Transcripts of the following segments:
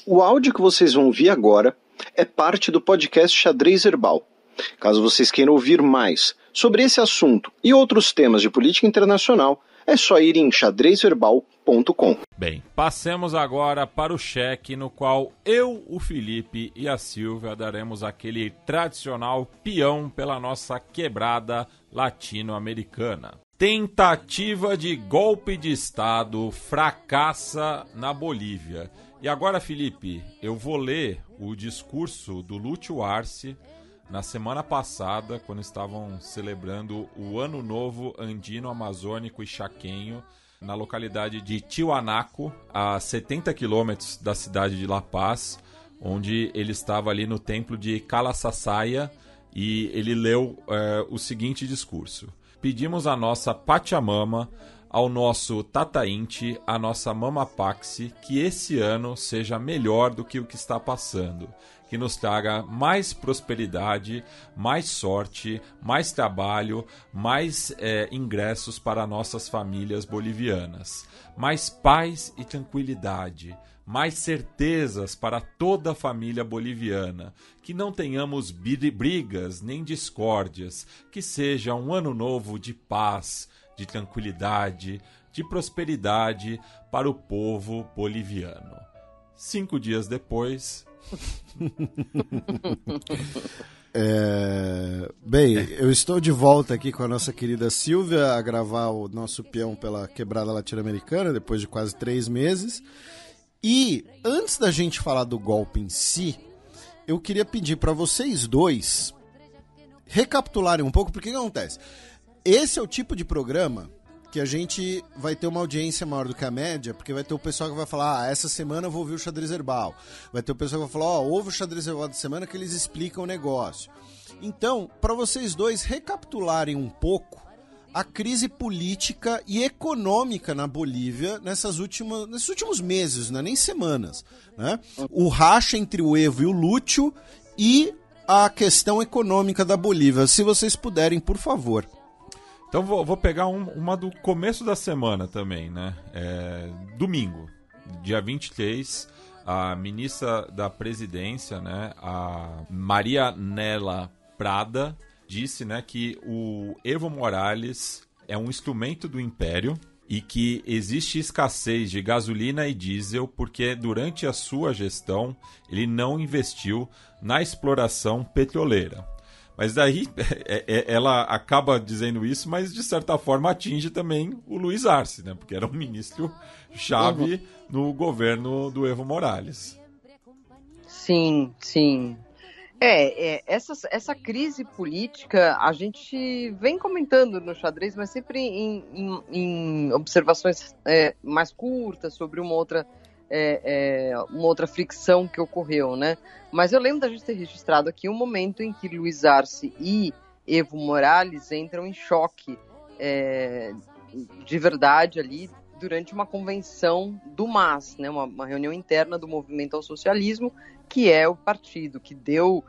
O áudio que vocês vão ouvir agora é parte do podcast Xadrez Herbal. Caso vocês queiram ouvir mais sobre esse assunto e outros temas de política internacional, é só ir em xadrezverbal.com. Bem, passemos agora para o cheque no qual eu, o Felipe e a Silvia daremos aquele tradicional peão pela nossa quebrada latino-americana. Tentativa de golpe de Estado fracassa na Bolívia. E agora, Felipe, eu vou ler o discurso do Lúcio Arce na semana passada, quando estavam celebrando o Ano Novo Andino Amazônico e Chaquenho, na localidade de Tiwanaku, a 70 quilômetros da cidade de La Paz, onde ele estava ali no templo de Calaçaçaia, e ele leu o seguinte discurso: pedimos a nossa Pachamama, ao nosso Tata Inti, a nossa Mama Paxi, que esse ano seja melhor do que o que está passando, que nos traga mais prosperidade, mais sorte, mais trabalho, mais ingressos para nossas famílias bolivianas, mais paz e tranquilidade, mais certezas para toda a família boliviana, que não tenhamos brigas nem discórdias, que seja um ano novo de paz, de tranquilidade, de prosperidade para o povo boliviano. 5 dias depois... Bem, eu estou de volta aqui com a nossa querida Silvia a gravar o nosso peão pela quebrada latino-americana, depois de quase 3 meses. E antes da gente falar do golpe em si, eu queria pedir para vocês dois recapitularem um pouco, porque o que acontece? Esse é o tipo de programa que a gente vai ter uma audiência maior do que a média, porque vai ter o pessoal que vai falar, essa semana eu vou ouvir o Xadrez Herbal. Vai ter o pessoal que vai falar, ouve o Xadrez Herbal da semana que eles explicam o negócio. Então, para vocês dois recapitularem um pouco a crise política e econômica na Bolívia nesses últimos meses, não é nem semanas, né? O racha entre o Evo e o Lúcio e a questão econômica da Bolívia. Se vocês puderem, por favor. Então vou pegar uma do começo da semana também, né? Domingo, dia 23, a ministra da Presidência, né, a Maria Nela Prada, disse, né, que o Evo Morales é um instrumento do império e que existe escassez de gasolina e diesel porque durante a sua gestão ele não investiu na exploração petroleira. Mas daí ela acaba dizendo isso, mas de certa forma atinge também o Luiz Arce, né? Porque era um ministro-chave no governo do Evo Morales. Sim, sim. Essa crise política a gente vem comentando no xadrez, mas sempre em observações mais curtas sobre uma outra fricção que ocorreu, né? Mas eu lembro da gente ter registrado aqui um momento em que Luiz Arce e Evo Morales entram em choque de verdade ali durante uma convenção do MAS, né? Uma reunião interna do Movimento ao Socialismo, que é o partido que deu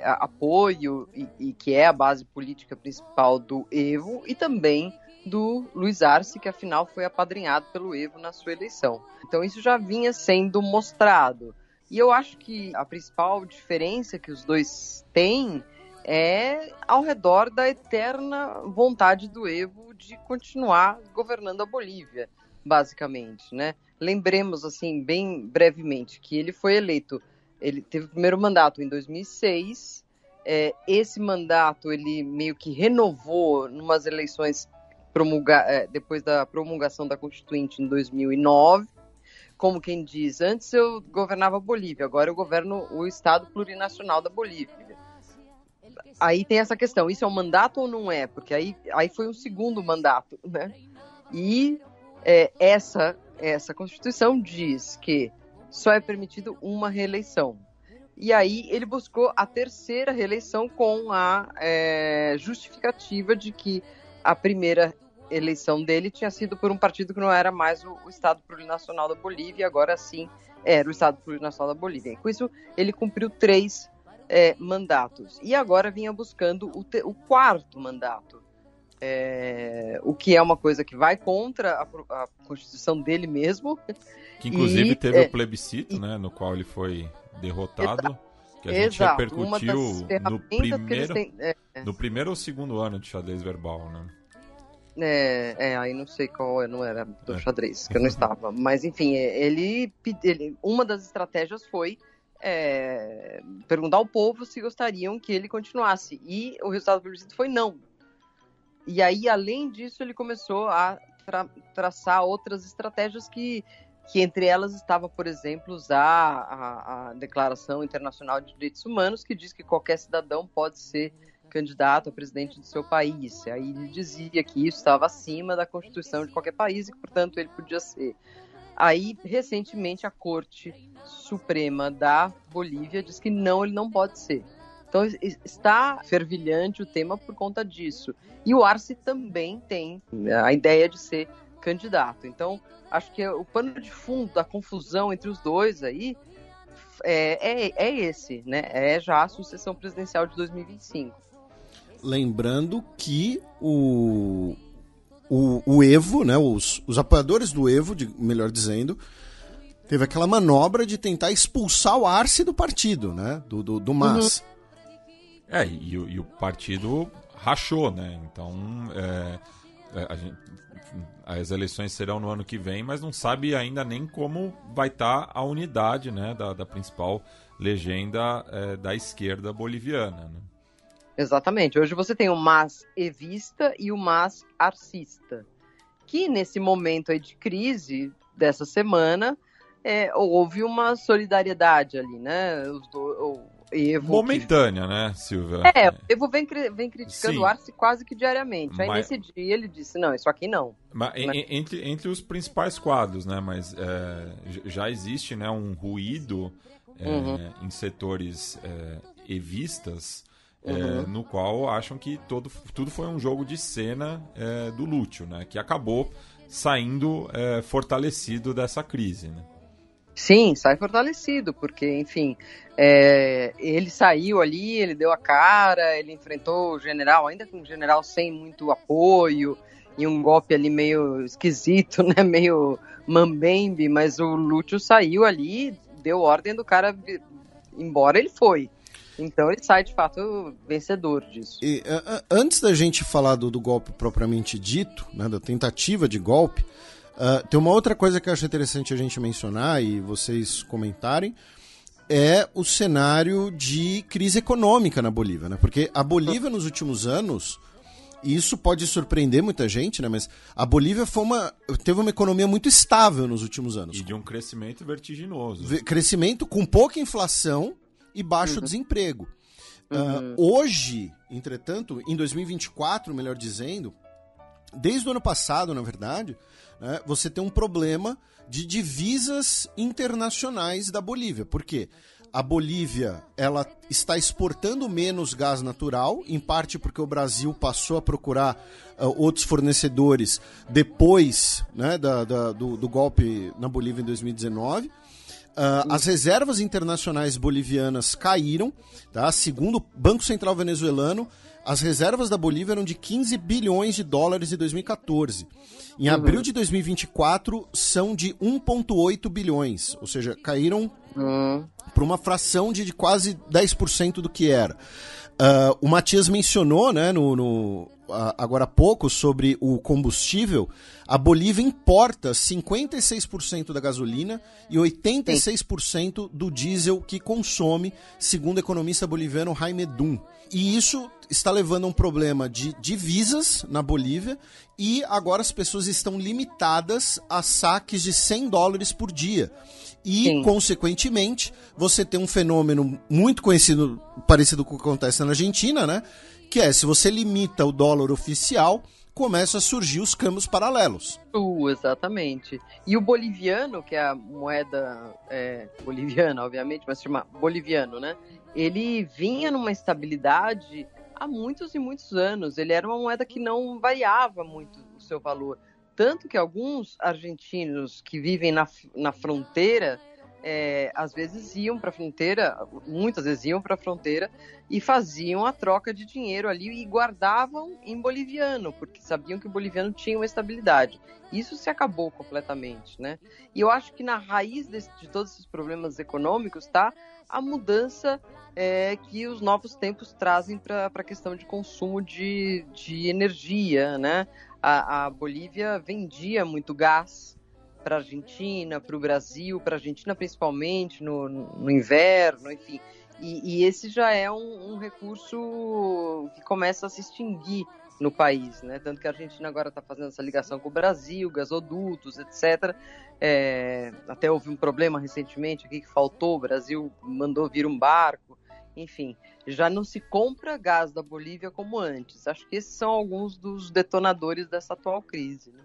apoio e que é a base política principal do Evo e também do Luiz Arce, que afinal foi apadrinhado pelo Evo na sua eleição. Então isso já vinha sendo mostrado. E eu acho que a principal diferença que os dois têm é ao redor da eterna vontade do Evo de continuar governando a Bolívia, basicamente, né? Lembremos, assim, bem brevemente, que ele foi eleito, ele teve o primeiro mandato em 2006, esse mandato ele meio que renovou numas eleições depois da promulgação da Constituinte em 2009, como quem diz, antes eu governava a Bolívia, agora eu governo o Estado Plurinacional da Bolívia. Aí tem essa questão, isso é um mandato ou não é? Porque aí foi um segundo mandato, né? E essa Constituição diz que só é permitido uma reeleição. E aí ele buscou a terceira reeleição com a justificativa de que a primeira eleição dele tinha sido por um partido que não era mais o Estado Plurinacional da Bolívia, agora sim era o Estado Plurinacional da Bolívia. E com isso ele cumpriu 3 mandatos. E agora vinha buscando o quarto mandato. o que é uma coisa que vai contra a Constituição dele mesmo. Que inclusive teve o plebiscito, né, no qual ele foi derrotado, que a gente repercutiu no primeiro ou segundo ano de xadrez verbal, né? Aí não sei qual, não era do xadrez, que eu não estava. Mas, enfim, uma das estratégias foi perguntar ao povo se gostariam que ele continuasse. E o resultado do plebiscito foi não. E aí, além disso, ele começou a traçar outras estratégias que entre elas estava, por exemplo, usar a Declaração Internacional de Direitos Humanos, que diz que qualquer cidadão pode ser candidato a presidente do seu país. Aí ele dizia que isso estava acima da Constituição de qualquer país e que, portanto, ele podia ser. Aí, recentemente, a Corte Suprema da Bolívia diz que não, ele não pode ser. Então, está fervilhante o tema por conta disso. E o Arce também tem a ideia de ser candidato. Então, acho que o pano de fundo da confusão entre os dois aí é esse, né? É já a sucessão presidencial de 2025. Lembrando que o Evo, né, os apoiadores do Evo, melhor dizendo, teve aquela manobra de tentar expulsar o Arce do partido, né, do MAS. E o partido rachou, né? Então, as eleições serão no ano que vem, mas não sabe ainda nem como vai estar a unidade, né, da principal legenda da esquerda boliviana, né? Exatamente. Hoje você tem o MAS evista e o MAS arcista, que nesse momento aí de crise dessa semana houve uma solidariedade ali, né? O Evo momentânea, né, Silvia? O Evo vem criticando o Arce quase que diariamente. Aí nesse dia ele disse, não, isso aqui não. Mas, entre os principais quadros, né? Mas já existe, né, um ruído em setores evistas, no qual acham que tudo foi um jogo de cena do Lúcio, né? Que acabou saindo fortalecido dessa crise, né? Sim, sai fortalecido, porque, enfim, ele saiu ali, ele deu a cara, ele enfrentou o general, ainda com um general sem muito apoio, e um golpe ali meio esquisito, né, meio mambembe, mas o Lúcio saiu ali, deu ordem do cara, embora ele foi. Então ele sai, de fato, vencedor disso. E, antes da gente falar do golpe propriamente dito, né, da tentativa de golpe, tem uma outra coisa que eu acho interessante a gente mencionar e vocês comentarem, é o cenário de crise econômica na Bolívia, né? Porque a Bolívia nos últimos anos, e isso pode surpreender muita gente, né? Mas a Bolívia teve uma economia muito estável nos últimos anos. E de um crescimento vertiginoso. Crescimento com pouca inflação e baixo desemprego. Hoje, entretanto, em 2024, melhor dizendo, desde o ano passado, na verdade, né, você tem um problema de divisas internacionais da Bolívia. Por quê? A Bolívia ela está exportando menos gás natural, em parte porque o Brasil passou a procurar outros fornecedores depois, né, do golpe na Bolívia em 2019. As reservas internacionais bolivianas caíram, tá? Segundo o Banco Central Venezuelano, as reservas da Bolívia eram de 15 bilhões de dólares em 2014. Em abril de 2024, são de 1,8 bilhões. Ou seja, caíram para uma fração de quase 10% do que era. O Matias mencionou, né, agora há pouco, sobre o combustível. A Bolívia importa 56% da gasolina e 86% do diesel que consome, segundo o economista boliviano Jaime Dum. E isso está levando a um problema de divisas na Bolívia e agora as pessoas estão limitadas a saques de $100 por dia. E, consequentemente, você tem um fenômeno muito conhecido, parecido com o que acontece na Argentina, né? Que é, se você limita o dólar oficial, começam a surgir os câmbios paralelos. Exatamente. E o boliviano, que é a moeda boliviana, obviamente, mas se chama boliviano, né? Ele vinha numa estabilidade há muitos e muitos anos. Ele era uma moeda que não variava muito o seu valor. Tanto que alguns argentinos que vivem na fronteira às vezes iam para a fronteira, muitas vezes iam para a fronteira e faziam a troca de dinheiro ali e guardavam em boliviano, porque sabiam que o boliviano tinha uma estabilidade. Isso se acabou completamente, né? E eu acho que na raiz de todos esses problemas econômicos está a mudança que os novos tempos trazem para a questão de consumo de energia, né? A Bolívia vendia muito gás para a Argentina, para o Brasil, para a Argentina principalmente no inverno, enfim. E esse já é um recurso que começa a se extinguir no país, né? Tanto que a Argentina agora está fazendo essa ligação com o Brasil, gasodutos, etc. Até houve um problema recentemente aqui que faltou, o Brasil mandou vir um barco, enfim. Já não se compra gás da Bolívia como antes. Acho que esses são alguns dos detonadores dessa atual crise, né?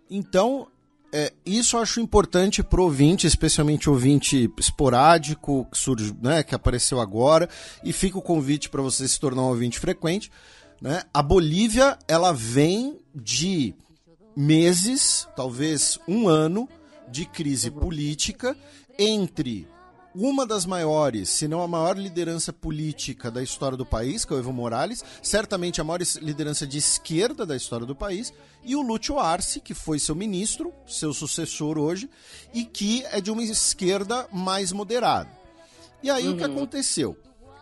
Então, isso eu acho importante para o ouvinte, especialmente ouvinte esporádico, que surge, né, que apareceu agora, e fica o convite para você se tornar um ouvinte frequente, né? A Bolívia, ela vem de meses, talvez um ano, de crise política entre uma das maiores, se não a maior liderança política da história do país, que é o Evo Morales, certamente a maior liderança de esquerda da história do país, e o Lúcio Arce, que foi seu ministro, seu sucessor hoje, e que é de uma esquerda mais moderada. E aí o que aconteceu?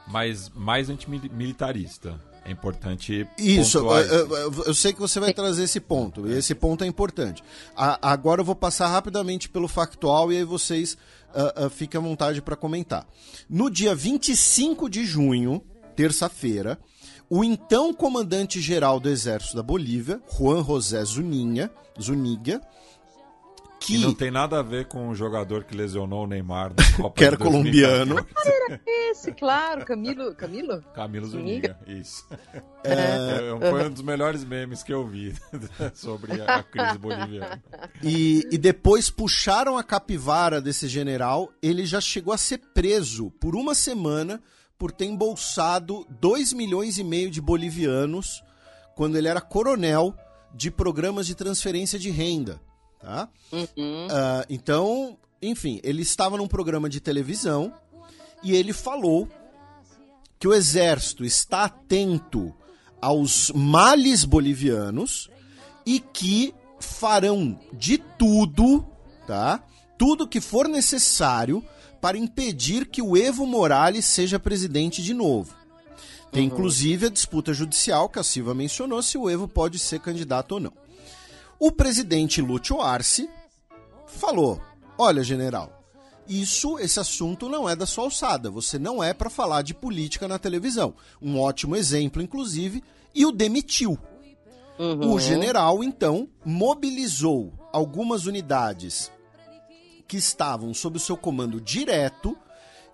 Mas mais antimilitarista. É importante isso, pontuar eu sei que você vai trazer esse ponto, e esse ponto é importante. Agora eu vou passar rapidamente pelo factual e aí vocês fiquem à vontade para comentar. No dia 25 de junho, terça-feira, o então comandante-geral do Exército da Bolívia, Juan José Zuniga, que não tem nada a ver com o jogador que lesionou o Neymar na Copa que era colombiano. Era esse, claro, Camilo Zuniga, isso. Foi um dos melhores memes que eu vi sobre a crise boliviana. E depois puxaram a capivara desse general, ele já chegou a ser preso por uma semana por ter embolsado 2,5 milhões de bolivianos quando ele era coronel de programas de transferência de renda. Tá? Então, enfim, ele estava num programa de televisão e ele falou que o exército está atento aos males bolivianos e que farão de tudo, tá? Tudo que for necessário para impedir que o Evo Morales seja presidente de novo. Tem inclusive a disputa judicial que a Silva mencionou, se o Evo pode ser candidato ou não. O presidente Lúcio Arce falou: olha, general, esse assunto não é da sua alçada, você não é para falar de política na televisão. Um ótimo exemplo, inclusive, e o demitiu. O general, então, mobilizou algumas unidades que estavam sob o seu comando direto,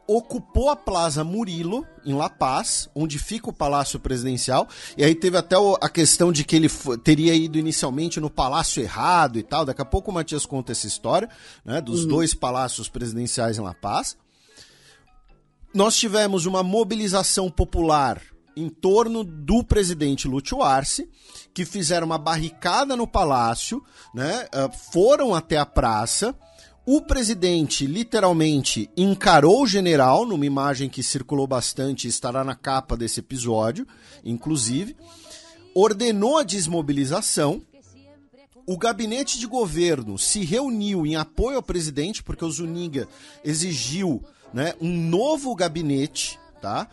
ocupou a Plaza Murilo, em La Paz, onde fica o Palácio Presidencial, e aí teve até a questão de que ele teria ido inicialmente no palácio errado e tal. Daqui a pouco o Matias conta essa história, né, dos dois palácios presidenciais em La Paz. Nós tivemos uma mobilização popular em torno do presidente Lúcio Arce, que fizeram uma barricada no palácio, né, foram até a praça. O presidente, literalmente, encarou o general, numa imagem que circulou bastante e estará na capa desse episódio, inclusive, ordenou a desmobilização. O gabinete de governo se reuniu em apoio ao presidente, porque o Zuniga exigiu, né, um novo gabinete, tá,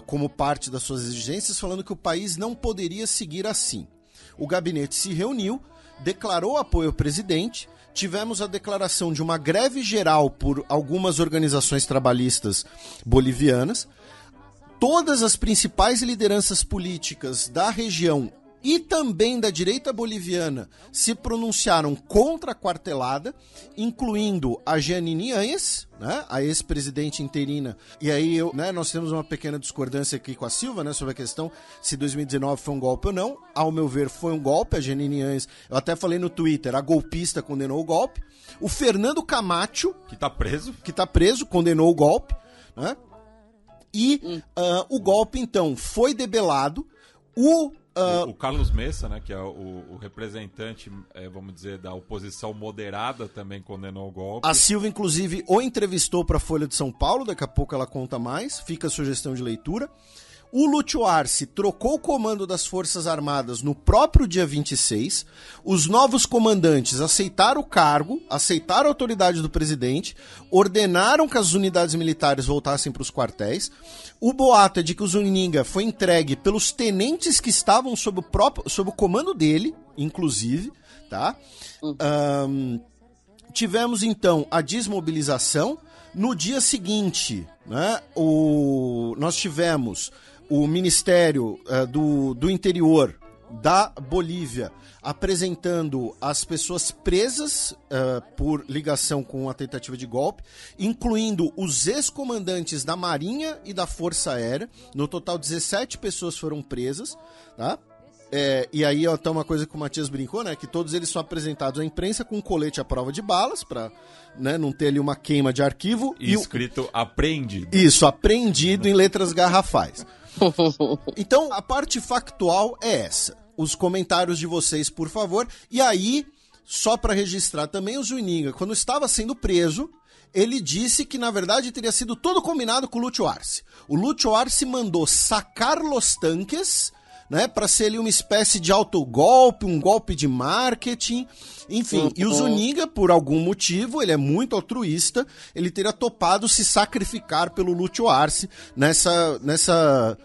como parte das suas exigências, falando que o país não poderia seguir assim. O gabinete se reuniu, declarou apoio ao presidente. Tivemos a declaração de uma greve geral por algumas organizações trabalhistas bolivianas. Todas as principais lideranças políticas da região e também da direita boliviana se pronunciaram contra a quartelada, incluindo a Jeanine Áñez, né, a ex-presidente interina. E aí nós temos uma pequena discordância aqui com a Silva, né, sobre a questão se 2019 foi um golpe ou não. Ao meu ver, foi um golpe. A Jeanine Áñez, eu até falei no Twitter, a golpista condenou o golpe. O Fernando Camacho, que tá preso, condenou o golpe, né? E o golpe, então, foi debelado. O O Carlos Messa, né, que é o representante, vamos dizer, da oposição moderada, também condenou o golpe. A Silvia, inclusive, o entrevistou para a Folha de São Paulo, daqui a pouco ela conta mais, fica a sugestão de leitura. O Lúcio Arce trocou o comando das Forças Armadas no próprio dia 26. Os novos comandantes aceitaram o cargo, aceitaram a autoridade do presidente, ordenaram que as unidades militares voltassem para os quartéis. O boato é de que o Zuninga foi entregue pelos tenentes que estavam sob o comando dele, inclusive, tá? Tivemos, então, a desmobilização. No dia seguinte, né, nós tivemos o Ministério do Interior da Bolívia apresentando as pessoas presas por ligação com a tentativa de golpe, incluindo os ex-comandantes da Marinha e da Força Aérea. No total, 17 pessoas foram presas, tá? E aí, até uma coisa que o Matias brincou, né? Que todos eles são apresentados à imprensa com um colete à prova de balas, pra, né, não ter ali uma queima de arquivo. E escrito apreendido. Isso, apreendido em letras garrafais. Então, a parte factual é essa. Os comentários de vocês, por favor. E aí, só para registrar também, o Zuninga, quando estava sendo preso, ele disse que, na verdade, teria sido todo combinado com o Lúcio Arce. O Lúcio Arce mandou sacar los tanques, né, para ser ali uma espécie de autogolpe, um golpe de marketing, enfim. E o Zuninga, por algum motivo, ele é muito altruísta, ele teria topado se sacrificar pelo Lúcio Arce nessa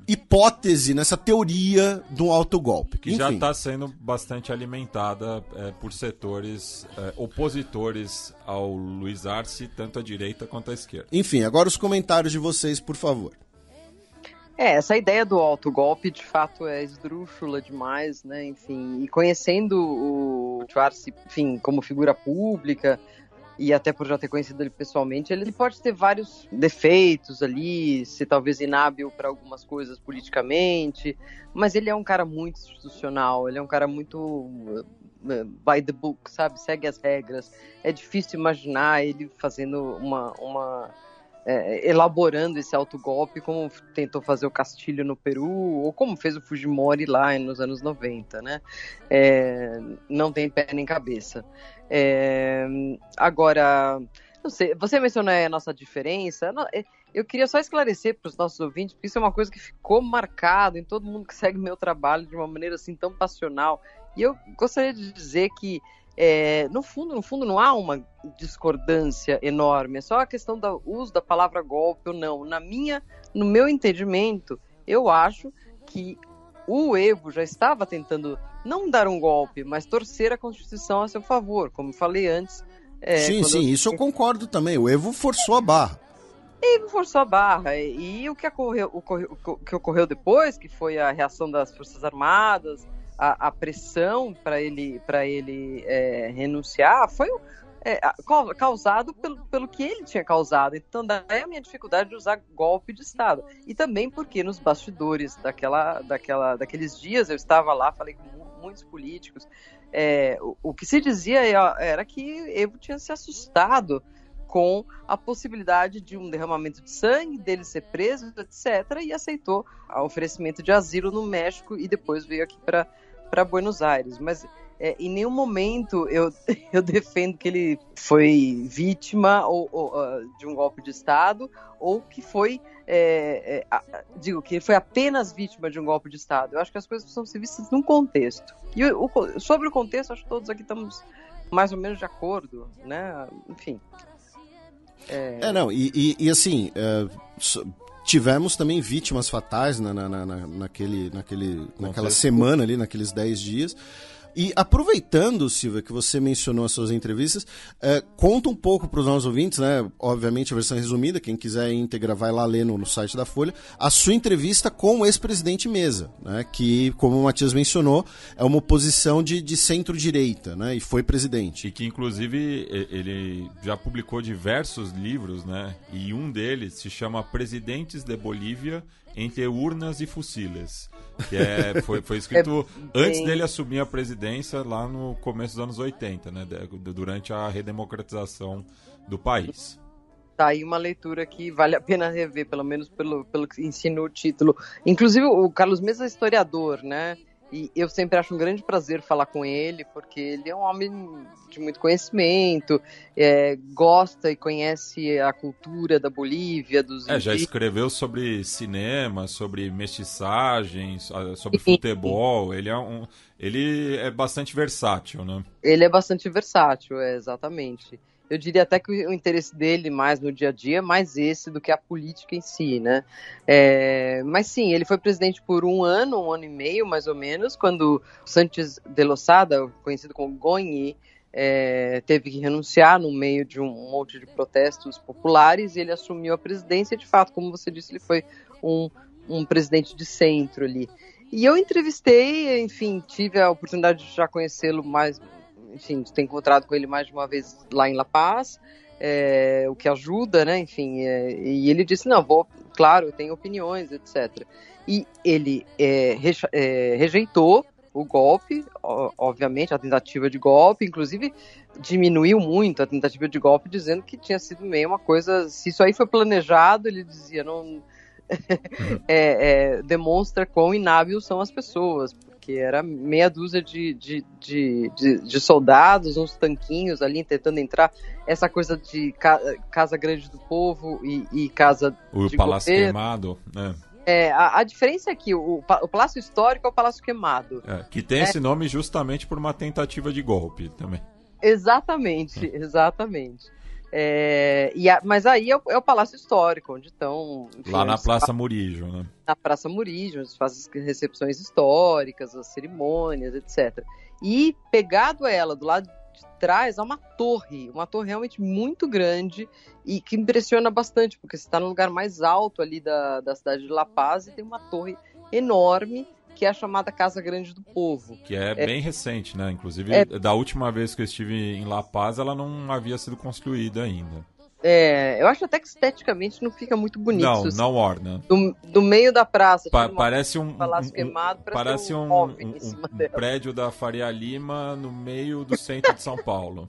hipótese, nessa teoria do autogolpe. Que já está sendo bastante alimentada por setores opositores ao Luiz Arce, tanto à direita quanto à esquerda. Enfim, agora os comentários de vocês, por favor. Essa ideia do autogolpe, de fato, é esdrúxula demais, né, enfim, e conhecendo o Arce, enfim, como figura pública, e até por já ter conhecido ele pessoalmente, ele pode ter vários defeitos ali, ser talvez inábil para algumas coisas politicamente, mas ele é um cara muito institucional, ele é um cara muito by the book, sabe, segue as regras. É difícil imaginar ele fazendo elaborando esse autogolpe, como tentou fazer o Castilho no Peru, ou como fez o Fujimori lá nos anos 90, né? Não tem pé nem cabeça. Agora, não sei, você mencionou a nossa diferença. Eu queria só esclarecer para os nossos ouvintes, porque isso é uma coisa que ficou marcado em todo mundo que segue meu trabalho de uma maneira assim tão passional. E eu gostaria de dizer que no fundo não há uma discordância enorme, é só a questão do uso da palavra golpe ou não. No meu entendimento, eu acho que o Evo já estava tentando não dar um golpe, mas torcer a Constituição a seu favor, como eu falei antes. Isso eu concordo também, o Evo forçou a barra. E o que ocorreu depois, que foi a reação das Forças Armadas, a pressão para ele renunciar, foi causado pelo que ele tinha causado. Então daí a minha dificuldade de usar golpe de Estado. E também porque nos bastidores daqueles dias eu estava lá, falei com muitos políticos, o que se dizia era que Evo tinha se assustado com a possibilidade de um derramamento de sangue, dele ser preso, etc., e aceitou o oferecimento de asilo no México e depois veio aqui para Buenos Aires. Mas em nenhum momento eu defendo que ele foi vítima de um golpe de Estado, ou que foi, que ele foi apenas vítima de um golpe de Estado. Eu acho que as coisas precisam ser vistas num contexto. E sobre o contexto, acho que todos aqui estamos mais ou menos de acordo, né? Enfim. Assim, tivemos também vítimas fatais naquela semana ali, naqueles 10 dias. E aproveitando, Silvia, que você mencionou as suas entrevistas, conta um pouco para os nossos ouvintes, né? Obviamente a versão resumida, quem quiser íntegra vai lá ler no site da Folha, a sua entrevista com o ex-presidente Mesa, né? Que, como o Matias mencionou, é uma oposição de centro-direita, né? E foi presidente. E que, inclusive, ele já publicou diversos livros, né? E um deles se chama Presidentes de Bolívia entre urnas e fusiles, que foi escrito antes dele assumir a presidência lá no começo dos anos 80, né, durante a redemocratização do país. Tá aí uma leitura que vale a pena rever, pelo menos pelo que ensina o título. Inclusive, o Carlos Mesa é historiador, né? E eu sempre acho um grande prazer falar com ele, porque ele é um homem de muito conhecimento, gosta e conhece a cultura da Bolívia, dos indígenas. Já escreveu sobre cinema, sobre mestiçagem, sobre futebol. Ele é bastante versátil, né? Ele é bastante versátil, exatamente. Eu diria até que o interesse dele mais no dia a dia é mais esse do que a política em si, né? Mas sim, ele foi presidente por um ano e meio, mais ou menos, quando Sánchez de Losada, conhecido como Goñi, teve que renunciar no meio de um monte de protestos populares, e ele assumiu a presidência. De fato, como você disse, ele foi um presidente de centro ali. E eu entrevistei, enfim, tive a oportunidade de já conhecê-lo mais, enfim, de ter encontrado com ele mais de uma vez lá em La Paz, o que ajuda, né, enfim, e ele disse, não, claro, eu tenho opiniões, etc. E ele rejeitou o golpe, obviamente, a tentativa de golpe, inclusive diminuiu muito a tentativa de golpe, dizendo que tinha sido meio uma coisa, se isso aí foi planejado, ele dizia, não... demonstra quão inábeis são as pessoas, porque era meia dúzia de soldados, uns tanquinhos ali tentando entrar, essa coisa de Casa Grande do Povo e Casa de Palácio Governo. Queimado, né? A diferença é que o Palácio Histórico é o Palácio Queimado. Que tem esse nome justamente por uma tentativa de golpe também. Exatamente. Mas aí é o Palácio Histórico, onde estão... Enfim, lá na Praça Murillo, né? Na Praça Murillo, onde se fazem as recepções históricas, as cerimônias, etc. E pegado a ela, do lado de trás, há uma torre realmente muito grande e que impressiona bastante, porque você está no lugar mais alto ali da cidade de La Paz e tem uma torre enorme, que é a chamada Casa Grande do Povo. Que é bem recente, né? Inclusive, da última vez que eu estive em La Paz, ela não havia sido construída ainda. Eu acho até que esteticamente não fica muito bonito. Não orna. Do meio da praça. Parece um Palácio Queimado, parece um prédio da Faria Lima no meio do centro de São Paulo.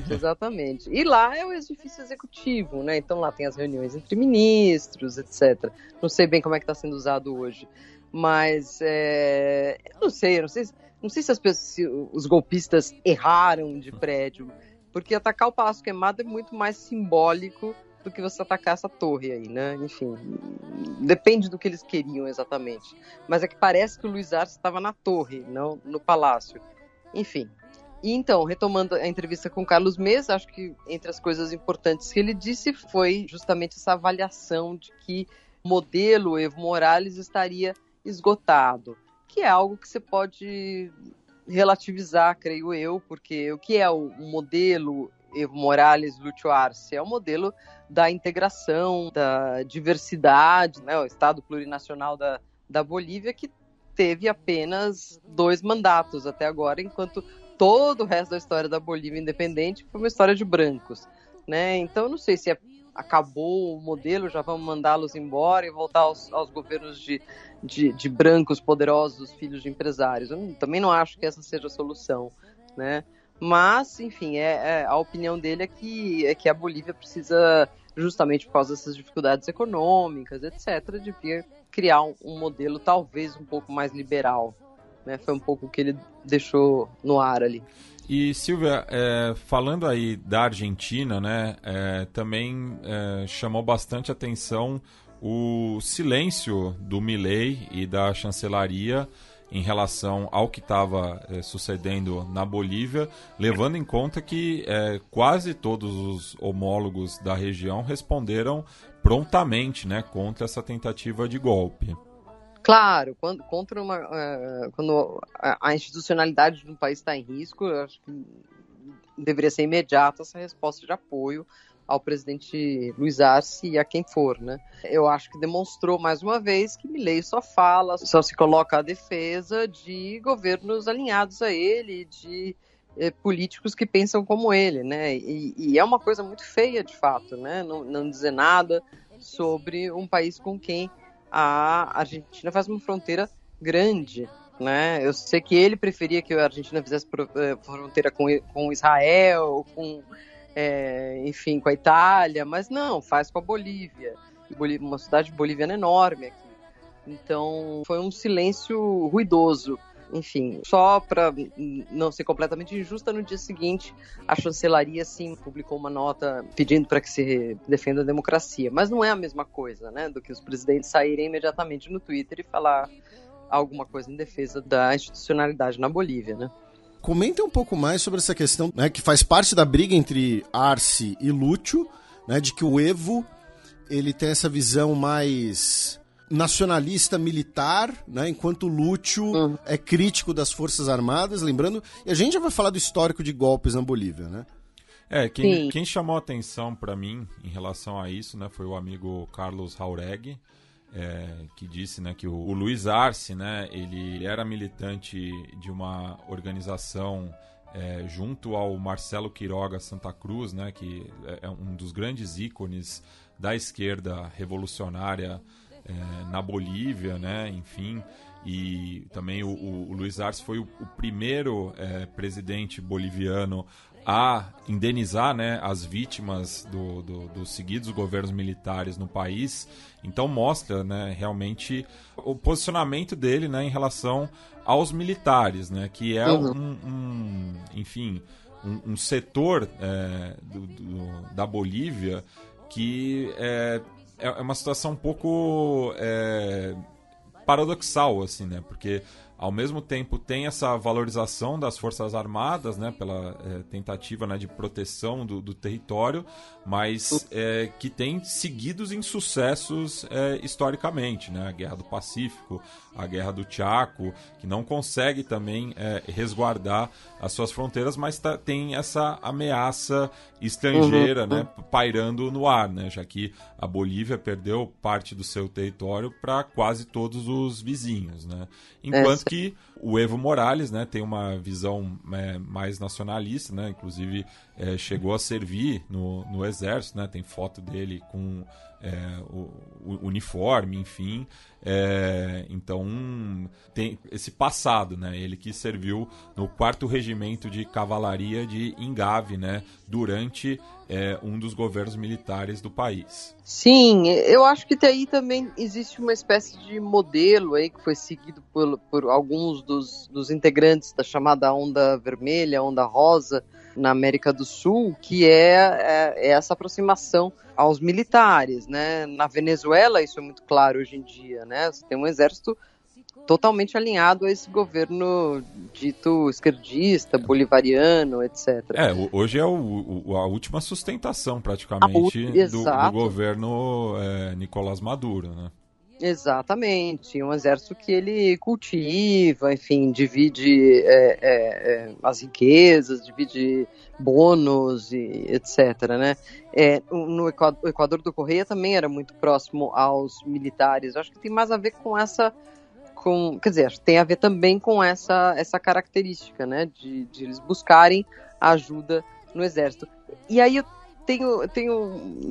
Exatamente. E lá é o edifício executivo, né? Então lá tem as reuniões entre ministros, etc. Não sei bem como é que está sendo usado hoje, mas não sei se os golpistas erraram de prédio, porque atacar o Palácio Queimado é muito mais simbólico do que você atacar essa torre aí, né? Enfim, depende do que eles queriam exatamente. Mas é que parece que o Luiz Arce estava na torre, não no palácio. Enfim. E então, retomando a entrevista com o Carlos Mesa, acho que entre as coisas importantes que ele disse foi justamente essa avaliação de que o modelo Evo Morales estaria esgotado, que é algo que você pode relativizar, creio eu, porque o que é o modelo Evo Morales, Lúcio Arce? É o modelo da integração, da diversidade, né? O Estado plurinacional da Bolívia, que teve apenas 2 mandatos até agora, enquanto todo o resto da história da Bolívia independente foi uma história de brancos, né? Então eu não sei se acabou o modelo, já vamos mandá-los embora e voltar aos governos de brancos poderosos, filhos de empresários. Eu também não acho que essa seja a solução, né? Mas, enfim, a opinião dele é que a Bolívia precisa, justamente por causa dessas dificuldades econômicas, etc., de criar um modelo talvez um pouco mais liberal. Né, foi um pouco o que ele deixou no ar ali. E Silvia, falando aí da Argentina, né, também chamou bastante atenção o silêncio do Milei e da chancelaria em relação ao que estava sucedendo na Bolívia, levando em conta que quase todos os homólogos da região responderam prontamente, né, contra essa tentativa de golpe. Claro, quando a institucionalidade de um país está em risco, eu acho que deveria ser imediata essa resposta de apoio ao presidente Luiz Arce e a quem for, né? Eu acho que demonstrou mais uma vez que Milei só se coloca à defesa de governos alinhados a ele, de políticos que pensam como ele, né? E é uma coisa muito feia, de fato, né? Não dizer nada sobre um país com quem a Argentina faz uma fronteira grande, né? Eu sei que ele preferia que a Argentina fizesse fronteira com Israel, com enfim, com a Itália, mas não, faz com a Bolívia. Uma cidade boliviana enorme aqui. Então, foi um silêncio ruidoso. Enfim, só para não ser completamente injusta, no dia seguinte, a chancelaria, sim, publicou uma nota pedindo para que se defenda a democracia. Mas não é a mesma coisa, né, do que os presidentes saírem imediatamente no Twitter e falar alguma coisa em defesa da institucionalidade na Bolívia, né? Comenta um pouco mais sobre essa questão, né, que faz parte da briga entre Arce e Lúcio, né, de que o Evo ele tem essa visão mais nacionalista militar, né, enquanto o Lúcio é crítico das Forças Armadas, lembrando, e a gente já vai falar do histórico de golpes na Bolívia, né? Quem chamou a atenção para mim em relação a isso, né, foi o amigo Carlos Jauregui, que disse, né, que o Luiz Arce, né, ele era militante de uma organização junto ao Marcelo Quiroga Santa Cruz, né, que é um dos grandes ícones da esquerda revolucionária na Bolívia, né, enfim, e também o Luiz Arce foi o primeiro presidente boliviano a indenizar, né, as vítimas dos seguidos governos militares no país. Então mostra, né, realmente o posicionamento dele, né, em relação aos militares, né, que é um setor da Bolívia que é uma situação um pouco paradoxal, assim, né? Porque ao mesmo tempo tem essa valorização das Forças Armadas, né, pela tentativa, né, de proteção do território, mas que tem seguidos insucessos historicamente, né? A Guerra do Pacífico, a Guerra do Chaco, que não consegue também resguardar as suas fronteiras, mas tem essa ameaça estrangeira, né, pairando no ar, né, já que a Bolívia perdeu parte do seu território para quase todos os vizinhos, né? Enquanto que o Evo Morales, né, tem uma visão mais nacionalista, né, inclusive chegou a servir no exército, né, tem foto dele com o uniforme, enfim, então tem esse passado, né, ele que serviu no 4º Regimento de Cavalaria de Ingave, né, durante um dos governos militares do país. Sim, eu acho que daí também existe uma espécie de modelo aí que foi seguido por alguns dos integrantes da chamada Onda Vermelha, Onda Rosa, na América do Sul, que é essa aproximação aos militares, né? Na Venezuela isso é muito claro hoje em dia, né? Você tem um exército totalmente alinhado a esse governo dito esquerdista, bolivariano, etc. Hoje é a última sustentação, praticamente, do governo Nicolás Maduro, né? Exatamente, um exército que ele cultiva, enfim, divide as riquezas, divide bônus, e etc., né? O Equador do Correia também era muito próximo aos militares. Acho que tem mais a ver com quer dizer, tem a ver também com essa característica, né, de eles buscarem ajuda no exército. E aí eu tenho,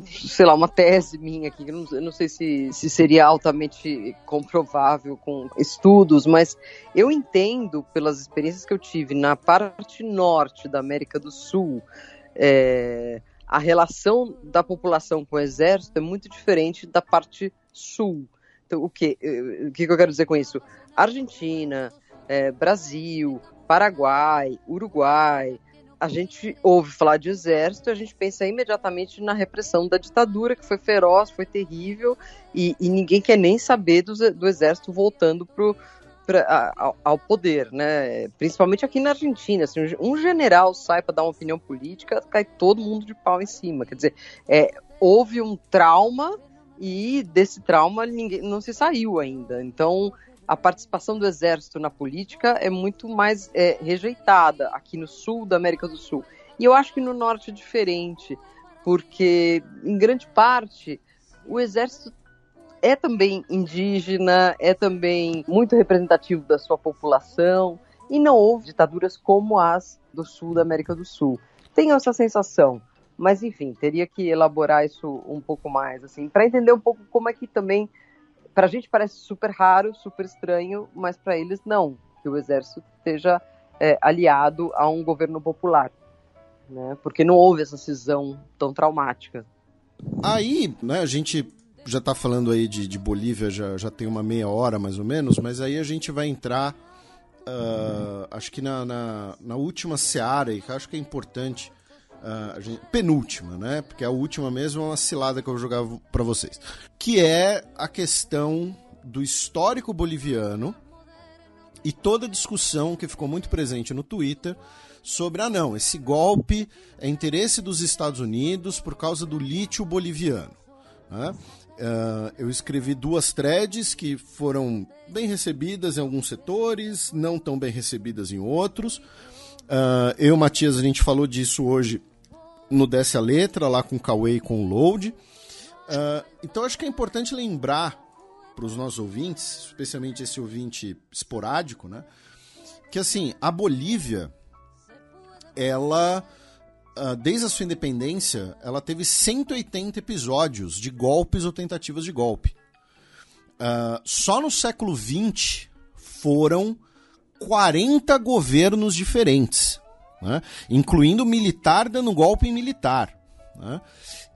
sei lá, uma tese minha aqui, que eu não sei se seria altamente comprovável com estudos, mas eu entendo, pelas experiências que eu tive na parte norte da América do Sul, a relação da população com o exército é muito diferente da parte sul. Então, o que eu quero dizer com isso? Argentina, Brasil, Paraguai, Uruguai, a gente ouve falar de exército, a gente pensa imediatamente na repressão da ditadura, que foi feroz, foi terrível, e ninguém quer nem saber do exército voltando ao poder, né? Principalmente aqui na Argentina. Assim, um general sai para dar uma opinião política, cai todo mundo de pau em cima. Quer dizer, houve um trauma e desse trauma ninguém não se saiu ainda. Então, a participação do exército na política é muito mais rejeitada aqui no sul da América do Sul. E eu acho que no norte é diferente, porque, em grande parte, o exército é também indígena, é também muito representativo da sua população, e não houve ditaduras como as do sul da América do Sul. Tenho essa sensação, mas, enfim, teria que elaborar isso um pouco mais, assim, para entender um pouco como é que também... Para a gente parece super raro, super estranho, mas para eles não, que o exército esteja aliado a um governo popular. né? Porque não houve essa cisão tão traumática. Aí, né, a gente já está falando aí de Bolívia, já tem uma meia hora mais ou menos, mas aí a gente vai entrar, acho que na última seara, e que acho que é importante, penúltima, né? Porque a última mesmo é uma cilada que eu vou jogar para vocês, que é a questão do histórico boliviano e toda a discussão que ficou muito presente no Twitter sobre, não, esse golpe é interesse dos Estados Unidos por causa do lítio boliviano, né? Eu escrevi 2 threads que foram bem recebidas em alguns setores, não tão bem recebidas em outros. Eu e o Matias, a gente falou disso hoje no Desce a Letra, lá com o Cauê e com o Load. Então acho que é importante lembrar para os nossos ouvintes, especialmente esse ouvinte esporádico, né, que assim, a Bolívia, ela, desde a sua independência, ela teve 180 episódios de golpes ou tentativas de golpe. Só no século XX foram 40 governos diferentes, né, incluindo militar dando golpe em militar, né?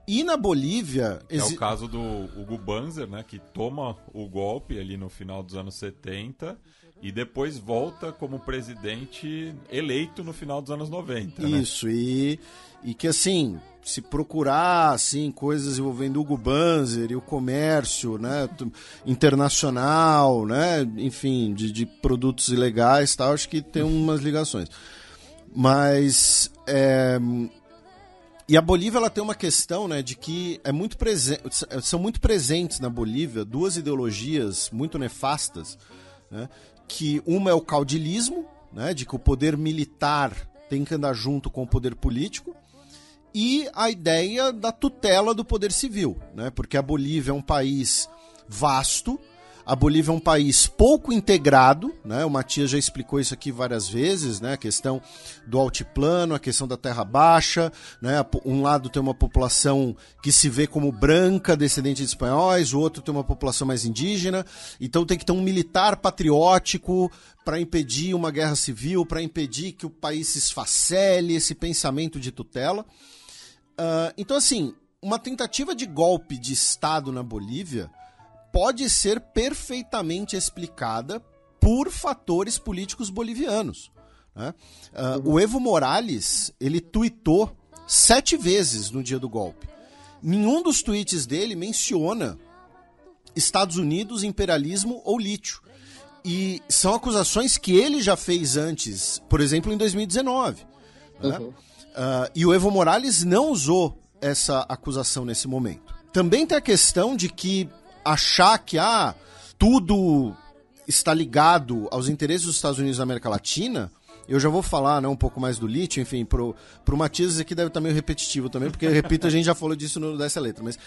E na Bolívia... É o caso do Hugo Banzer, né, que toma o golpe ali no final dos anos 70 e depois volta como presidente eleito no final dos anos 90. Isso, né? E que assim, se procurar assim, coisas envolvendo Hugo Banzer e o comércio, né, internacional, né, enfim, de produtos ilegais, tal, acho que tem umas ligações. Mas... E a Bolívia, ela tem uma questão, né, de que são muito presentes na Bolívia 2 ideologias muito nefastas, né, que uma é o caudilismo, né, de que o poder militar tem que andar junto com o poder político, e a ideia da tutela do poder civil, né, porque a Bolívia é um país vasto, a Bolívia é um país pouco integrado, né? O Matias já explicou isso aqui várias vezes, né? A questão do altiplano, a questão da terra baixa, né? Um lado tem uma população que se vê como branca, descendente de espanhóis, o outro tem uma população mais indígena, então tem que ter um militar patriótico para impedir uma guerra civil, para impedir que o país se esfacele, esse pensamento de tutela. Então, assim, uma tentativa de golpe de Estado na Bolívia pode ser perfeitamente explicada por fatores políticos bolivianos, né? O Evo Morales, ele tweetou 7 vezes no dia do golpe. Nenhum dos tweets dele menciona Estados Unidos, imperialismo ou lítio. E são acusações que ele já fez antes, por exemplo, em 2019. Né? E o Evo Morales não usou essa acusação nesse momento. Também tem a questão de que achar que tudo está ligado aos interesses dos Estados Unidos da América Latina, eu já vou falar, né, um pouco mais do lítio, enfim, pro Matias isso aqui deve estar meio repetitivo também, porque, repito, a gente já falou disso no Dessa Letra, mas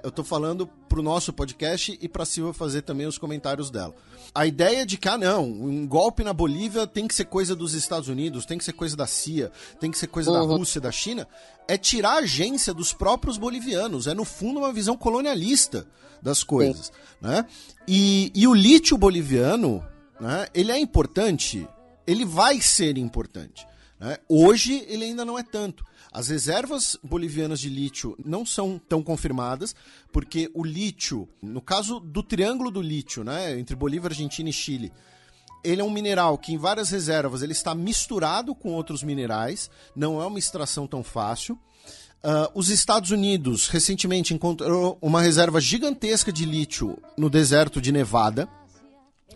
eu tô falando pro nosso podcast e pra Silvia fazer também os comentários dela. A ideia de que, um golpe na Bolívia tem que ser coisa dos Estados Unidos, tem que ser coisa da CIA, tem que ser coisa da Rússia, da China, é tirar a agência dos próprios bolivianos, é no fundo uma visão colonialista das coisas, né? E o lítio boliviano, né, ele é importante, ele vai ser importante, né? Hoje ele ainda não é tanto. As reservas bolivianas de lítio não são tão confirmadas, porque o lítio, no caso do triângulo do lítio, né, entre Bolívia, Argentina e Chile, ele é um mineral que em várias reservas ele está misturado com outros minerais, não é uma extração tão fácil. Os Estados Unidos recentemente encontrou uma reserva gigantesca de lítio no deserto de Nevada.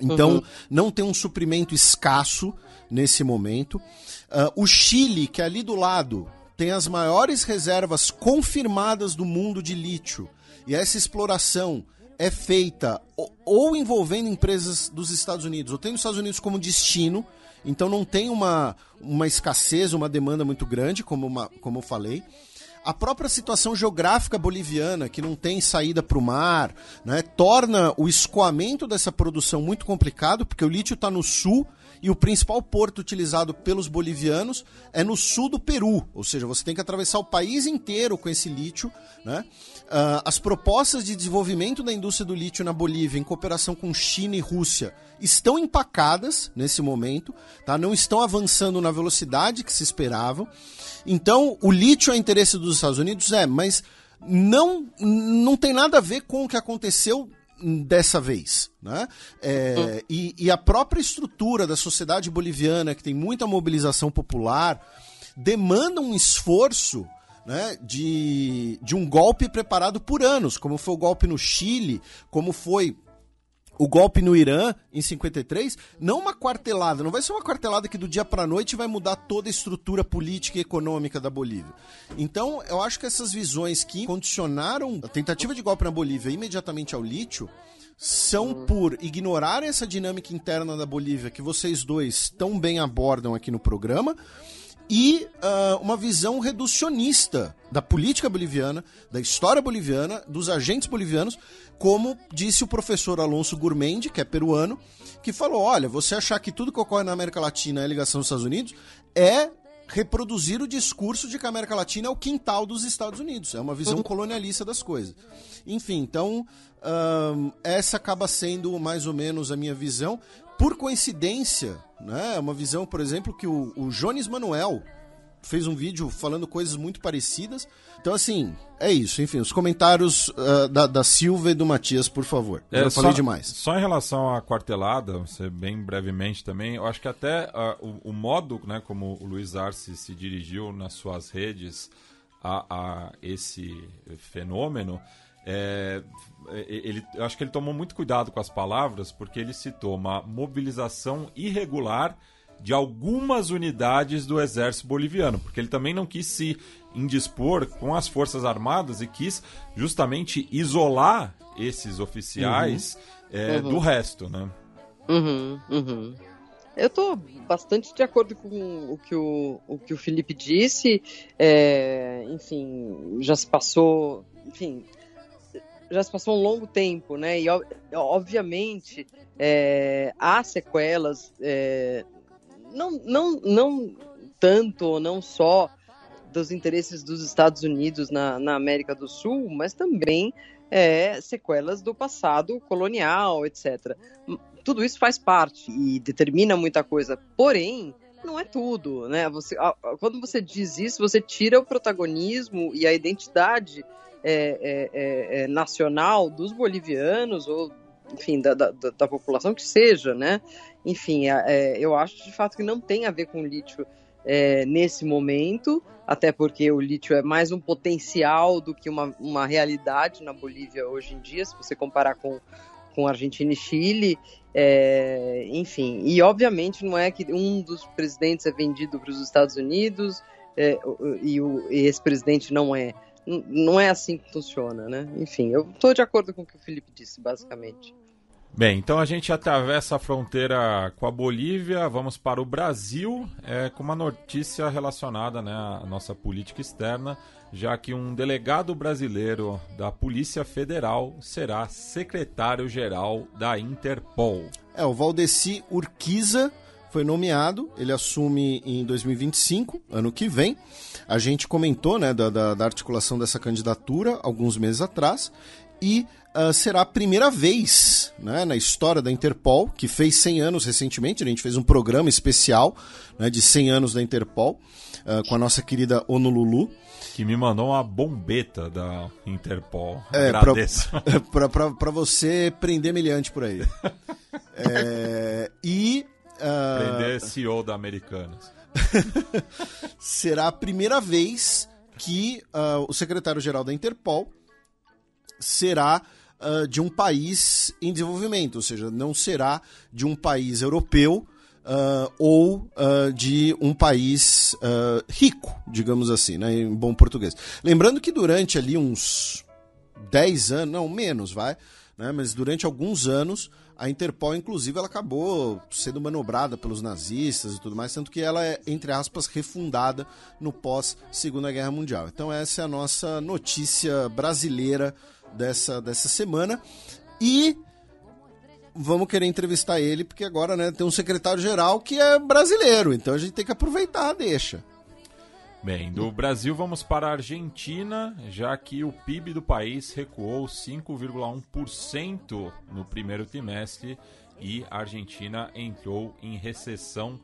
Então não tem um suprimento escasso nesse momento. O Chile, que é ali do lado, tem as maiores reservas confirmadas do mundo de lítio. E essa exploração é feita ou envolvendo empresas dos Estados Unidos, ou tem os Estados Unidos como destino. Então não tem uma escassez, uma demanda muito grande, como eu falei. A própria situação geográfica boliviana, que não tem saída para o mar, né, torna o escoamento dessa produção muito complicado, porque o lítio está no sul e o principal porto utilizado pelos bolivianos é no sul do Peru, ou seja, você tem que atravessar o país inteiro com esse lítio, né? As propostas de desenvolvimento da indústria do lítio na Bolívia, em cooperação com China e Rússia, estão empacadas nesse momento, tá? Não estão avançando na velocidade que se esperavam. Então, o lítio é interesse dos Estados Unidos, mas não tem nada a ver com o que aconteceu dessa vez, né? E a própria estrutura da sociedade boliviana, que tem muita mobilização popular, demanda um esforço, né, de um golpe preparado por anos, como foi o golpe no Chile, como foi o golpe no Irã em 53, não uma quartelada, não vai ser uma quartelada que do dia para a noite vai mudar toda a estrutura política e econômica da Bolívia. Então, eu acho que essas visões que condicionaram a tentativa de golpe na Bolívia imediatamente ao lítio são por ignorar essa dinâmica interna da Bolívia que vocês dois tão bem abordam aqui no programa, e uma visão reducionista da política boliviana, da história boliviana, dos agentes bolivianos, como disse o professor Alonso Gurmendi, que é peruano, que falou, olha, você achar que tudo que ocorre na América Latina é ligação aos Estados Unidos, é reproduzir o discurso de que a América Latina é o quintal dos Estados Unidos, é uma visão colonialista das coisas. Enfim, então, essa acaba sendo mais ou menos a minha visão. Por coincidência, né, uma visão, por exemplo, que o Jones Manuel fez um vídeo falando coisas muito parecidas. Então, assim, é isso. Enfim, os comentários da Silva e do Matias, por favor. Eu falei demais. Só em relação à quartelada, você bem brevemente também, eu acho que até o modo, né, como o Luiz Arce se dirigiu nas suas redes a esse fenômeno, eu acho que ele tomou muito cuidado com as palavras, porque ele citou uma mobilização irregular de algumas unidades do exército boliviano, porque ele também não quis se indispor com as forças armadas e quis justamente isolar esses oficiais do resto, né? Eu estou bastante de acordo com o que o Felipe disse. Enfim, já se passou um longo tempo, né? E obviamente há sequelas, não tanto, não só dos interesses dos Estados Unidos na América do Sul, mas também sequelas do passado colonial, etc. Tudo isso faz parte e determina muita coisa, porém, não é tudo, né? Quando você diz isso, você tira o protagonismo e a identidade nacional dos bolivianos, ou, enfim, da população que seja, né? Enfim, eu acho de fato que não tem a ver com lítio nesse momento, até porque o lítio é mais um potencial do que uma realidade na Bolívia hoje em dia, se você comparar com Argentina e Chile. Enfim, e obviamente não é que um dos presidentes é vendido para os Estados Unidos e esse presidente não é. Não é assim que funciona, né? Enfim, eu estou de acordo com o que o Felipe disse, basicamente. Bem, então a gente atravessa a fronteira com a Bolívia, vamos para o Brasil, com uma notícia relacionada, né, à nossa política externa, já que um delegado brasileiro da Polícia Federal será secretário-geral da Interpol. O Valdeci Urquiza foi nomeado, ele assume em 2025, ano que vem. A gente comentou, né, da articulação dessa candidatura alguns meses atrás, e será a primeira vez, né, na história da Interpol, que fez 100 anos recentemente. A gente fez um programa especial, né, de 100 anos da Interpol, com a nossa querida Honolulu. Que me mandou uma bombeta da Interpol. Agradeço. Pra você prender meliante por aí. Prender CEO da Americanas. Será a primeira vez que o secretário-geral da Interpol será de um país em desenvolvimento, ou seja, não será de um país europeu ou de um país rico, digamos assim, né, em bom português. Lembrando que durante ali uns 10 anos, não, menos, né, mas durante alguns anos, a Interpol, inclusive, ela acabou sendo manobrada pelos nazistas e tudo mais, tanto que ela é, entre aspas, refundada no pós-Segunda Guerra Mundial. Então essa é a nossa notícia brasileira dessa semana. E vamos querer entrevistar ele, porque agora, né, tem um secretário-geral que é brasileiro, então a gente tem que aproveitar a deixa. Bem, do Brasil vamos para a Argentina, já que o PIB do país recuou 5,1% no primeiro trimestre e a Argentina entrou em recessão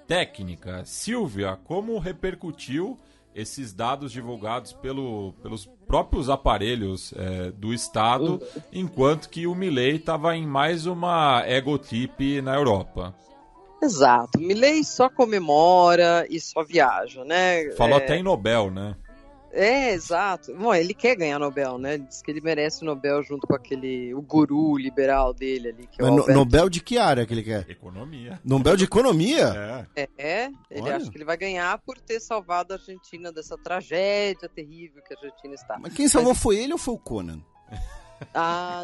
técnica. Silvia, como repercutiu esses dados divulgados pelos próprios aparelhos do Estado, enquanto que o Milei estava em mais uma egotrip na Europa? Exato. Milei só comemora e só viaja, né? Falou até em Nobel, né? Exato. Bom, ele quer ganhar Nobel, né? Ele diz que ele merece o Nobel junto com o guru liberal dele ali, que é o Alberto. Nobel de que área que ele quer? Economia. Nobel de Economia? Ele Olha. acha que ele vai ganhar por ter salvado a Argentina dessa tragédia terrível que a Argentina está. Mas quem salvou foi ele ou foi o Conan?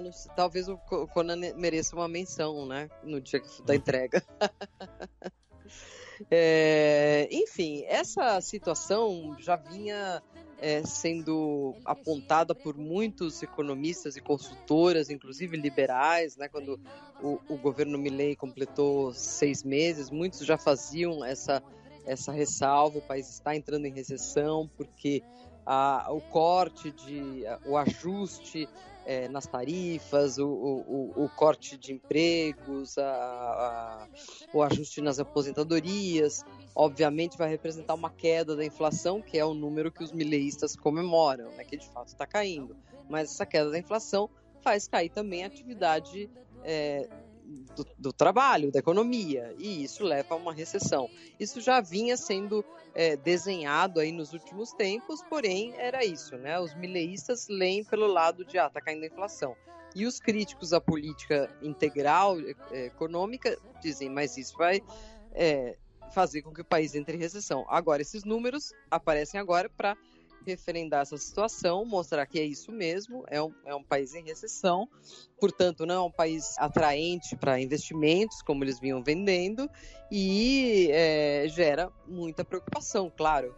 Não sei, talvez o Conan mereça uma menção, né? No dia da entrega. Enfim, essa situação já vinha sendo apontada por muitos economistas e consultoras, inclusive liberais, né? Quando o governo Milei completou 6 meses, muitos já faziam essa ressalva: o país está entrando em recessão porque o corte, o ajuste nas tarifas, o corte de empregos, o ajuste nas aposentadorias, obviamente vai representar uma queda da inflação, que é o número que os mileístas comemoram, né, que de fato está caindo. Mas essa queda da inflação faz cair também a atividade do trabalho, da economia, e isso leva a uma recessão. Isso já vinha sendo desenhado aí nos últimos tempos, porém era isso, né? Os mileístas leem pelo lado de tá caindo a inflação. E os críticos à política integral econômica dizem, mas isso vai fazer com que o país entre em recessão. Agora, esses números aparecem agora para referendar essa situação, mostrar que é isso mesmo, é um país em recessão, portanto não é um país atraente para investimentos, como eles vinham vendendo, e gera muita preocupação, claro.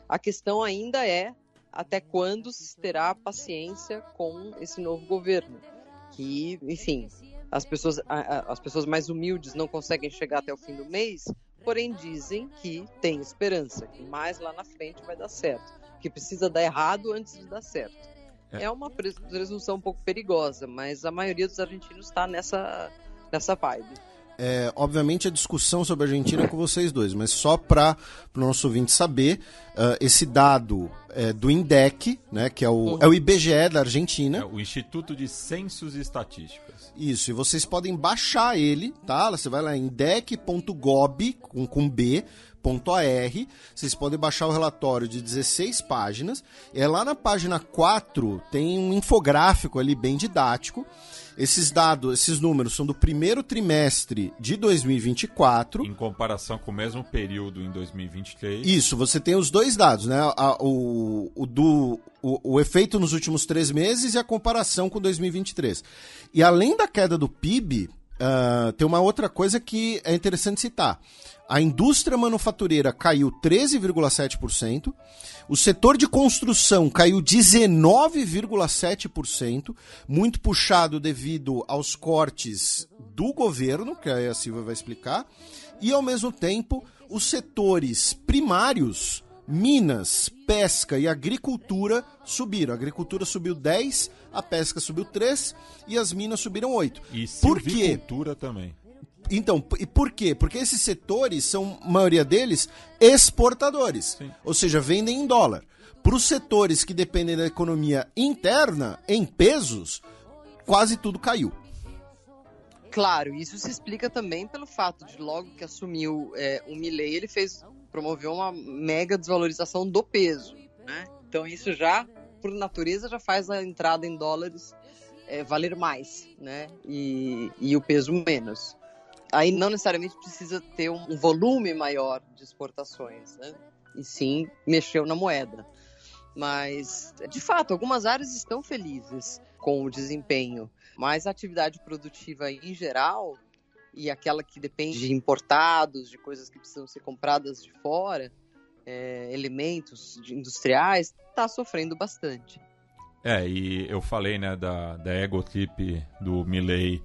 A questão ainda é até quando se terá paciência com esse novo governo, que, enfim, as pessoas mais humildes não conseguem chegar até o fim do mês, porém dizem que tem esperança, que mais lá na frente vai dar certo, que precisa dar errado antes de dar certo. É uma presunção um pouco perigosa, mas a maioria dos argentinos está nessa vibe. Obviamente a discussão sobre a Argentina é com vocês dois, mas só para o nosso ouvinte saber, esse dado do INDEC, né, que é o IBGE da Argentina. O Instituto de Censos e Estatísticas. Isso, e vocês podem baixar ele, tá? Você vai lá em indec.gob, com B.ar, vocês podem baixar o relatório de 16 páginas, e lá na página 4 tem um infográfico ali bem didático. Esses dados, esses números são do primeiro trimestre de 2024. Em comparação com o mesmo período em 2023. Isso, você tem os dois dados, né? O efeito nos últimos 3 meses e a comparação com 2023. E além da queda do PIB, tem uma outra coisa que é interessante citar. A indústria manufatureira caiu 13,7%, o setor de construção caiu 19,7%, muito puxado devido aos cortes do governo, que a Silvia vai explicar, e ao mesmo tempo os setores primários, minas, pesca e agricultura subiram. A agricultura subiu 10%, a pesca subiu 3% e as minas subiram 8%. E silvicultura também. Então, e por quê? Porque esses setores são, a maioria deles, exportadores. Sim. Ou seja, vendem em dólar. Para os setores que dependem da economia interna, em pesos, quase tudo caiu. Claro, isso se explica também pelo fato de logo que assumiu o Milei, ele promoveu uma mega desvalorização do peso, né? Então isso já, por natureza, já faz a entrada em dólares valer mais, né? E o peso menos. Aí não necessariamente precisa ter um volume maior de exportações, né? E sim, mexeu na moeda. Mas, de fato, algumas áreas estão felizes com o desempenho, mas a atividade produtiva em geral, e aquela que depende de importados, de coisas que precisam ser compradas de fora, elementos industriais, está sofrendo bastante. E eu falei, né, da egotrip do Milei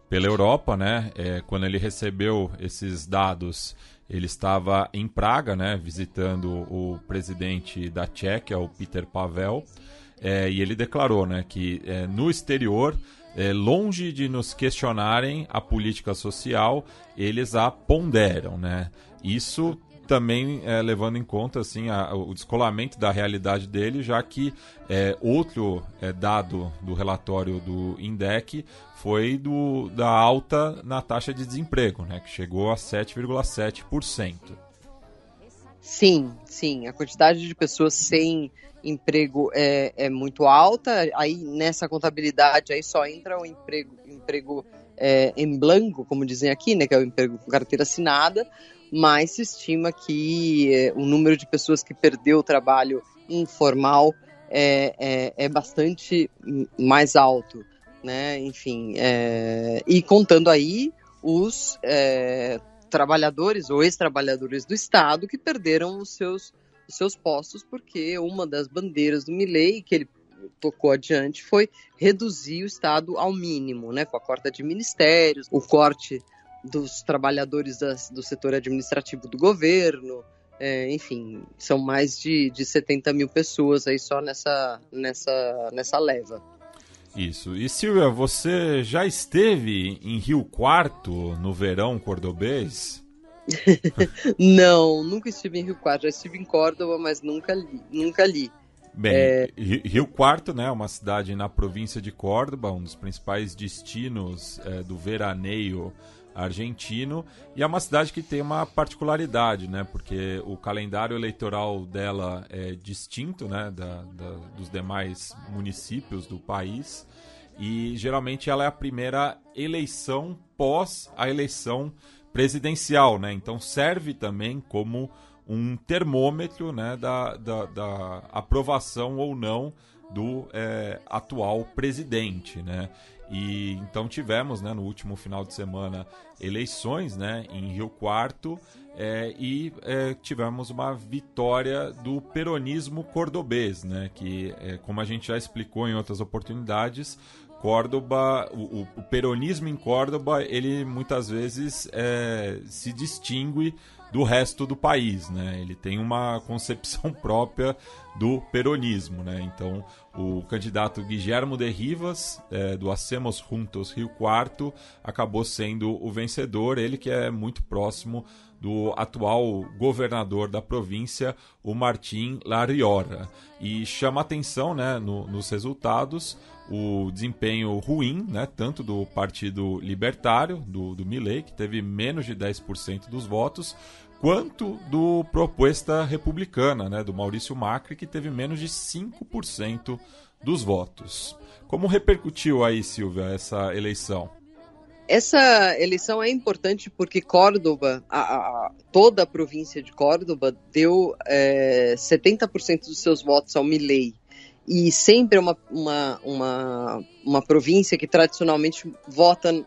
pela Europa, né? Quando ele recebeu esses dados, ele estava em Praga, né, visitando o presidente da Tchequia, o Petr Pavel, e ele declarou, né, que no exterior, longe de nos questionarem a política social, eles a ponderam, né? Isso também levando em conta assim, o descolamento da realidade dele, já que outro dado do relatório do INDEC foi da alta na taxa de desemprego, né, que chegou a 7,7%. Sim, a quantidade de pessoas sem emprego é muito alta. Aí nessa contabilidade aí só entra o emprego em blanco, como dizem aqui, né, que é o emprego com carteira assinada, mas se estima que o número de pessoas que perdeu o trabalho informal é bastante mais alto, né? Enfim, e contando aí os trabalhadores ou ex-trabalhadores do Estado que perderam os seus postos, porque uma das bandeiras do Milei, que ele tocou adiante, foi reduzir o Estado ao mínimo, né? Com a corte de ministérios, o corte dos trabalhadores do setor administrativo do governo, enfim, são mais de 70 mil pessoas aí só nessa leva. Isso. E Silvia, você já esteve em Rio Quarto no verão cordobês? Não, nunca estive em Rio Quarto, já estive em Córdoba, mas nunca li. Bem, Rio Quarto, né, é uma cidade na província de Córdoba, um dos principais destinos do veraneio argentino, e é uma cidade que tem uma particularidade, né, porque o calendário eleitoral dela é distinto, né, dos demais municípios do país, e geralmente ela é a primeira eleição pós a eleição presidencial, né, então serve também como um termômetro, né, da aprovação ou não do atual presidente, né? E então tivemos, né, no último final de semana eleições, né, em Rio Quarto, e tivemos uma vitória do peronismo cordobês, né, que como a gente já explicou em outras oportunidades, Córdoba, o peronismo em Córdoba, ele muitas vezes se distingue do resto do país, né? Ele tem uma concepção própria do peronismo, né? Então, o candidato Guillermo de Rivas, do Hacemos Juntos Rio Quarto, acabou sendo o vencedor, ele que é muito próximo do atual governador da província, o Martín Larriora. E chama atenção, né, nos resultados, o desempenho ruim, né, tanto do Partido Libertário, do Milei, que teve menos de 10% dos votos, quanto do Proposta Republicana, né, do Maurício Macri, que teve menos de 5% dos votos. Como repercutiu aí, Silvia, essa eleição? Essa eleição é importante porque Córdoba, toda a província de Córdoba, deu 70% dos seus votos ao Milei. E sempre é uma província que tradicionalmente vota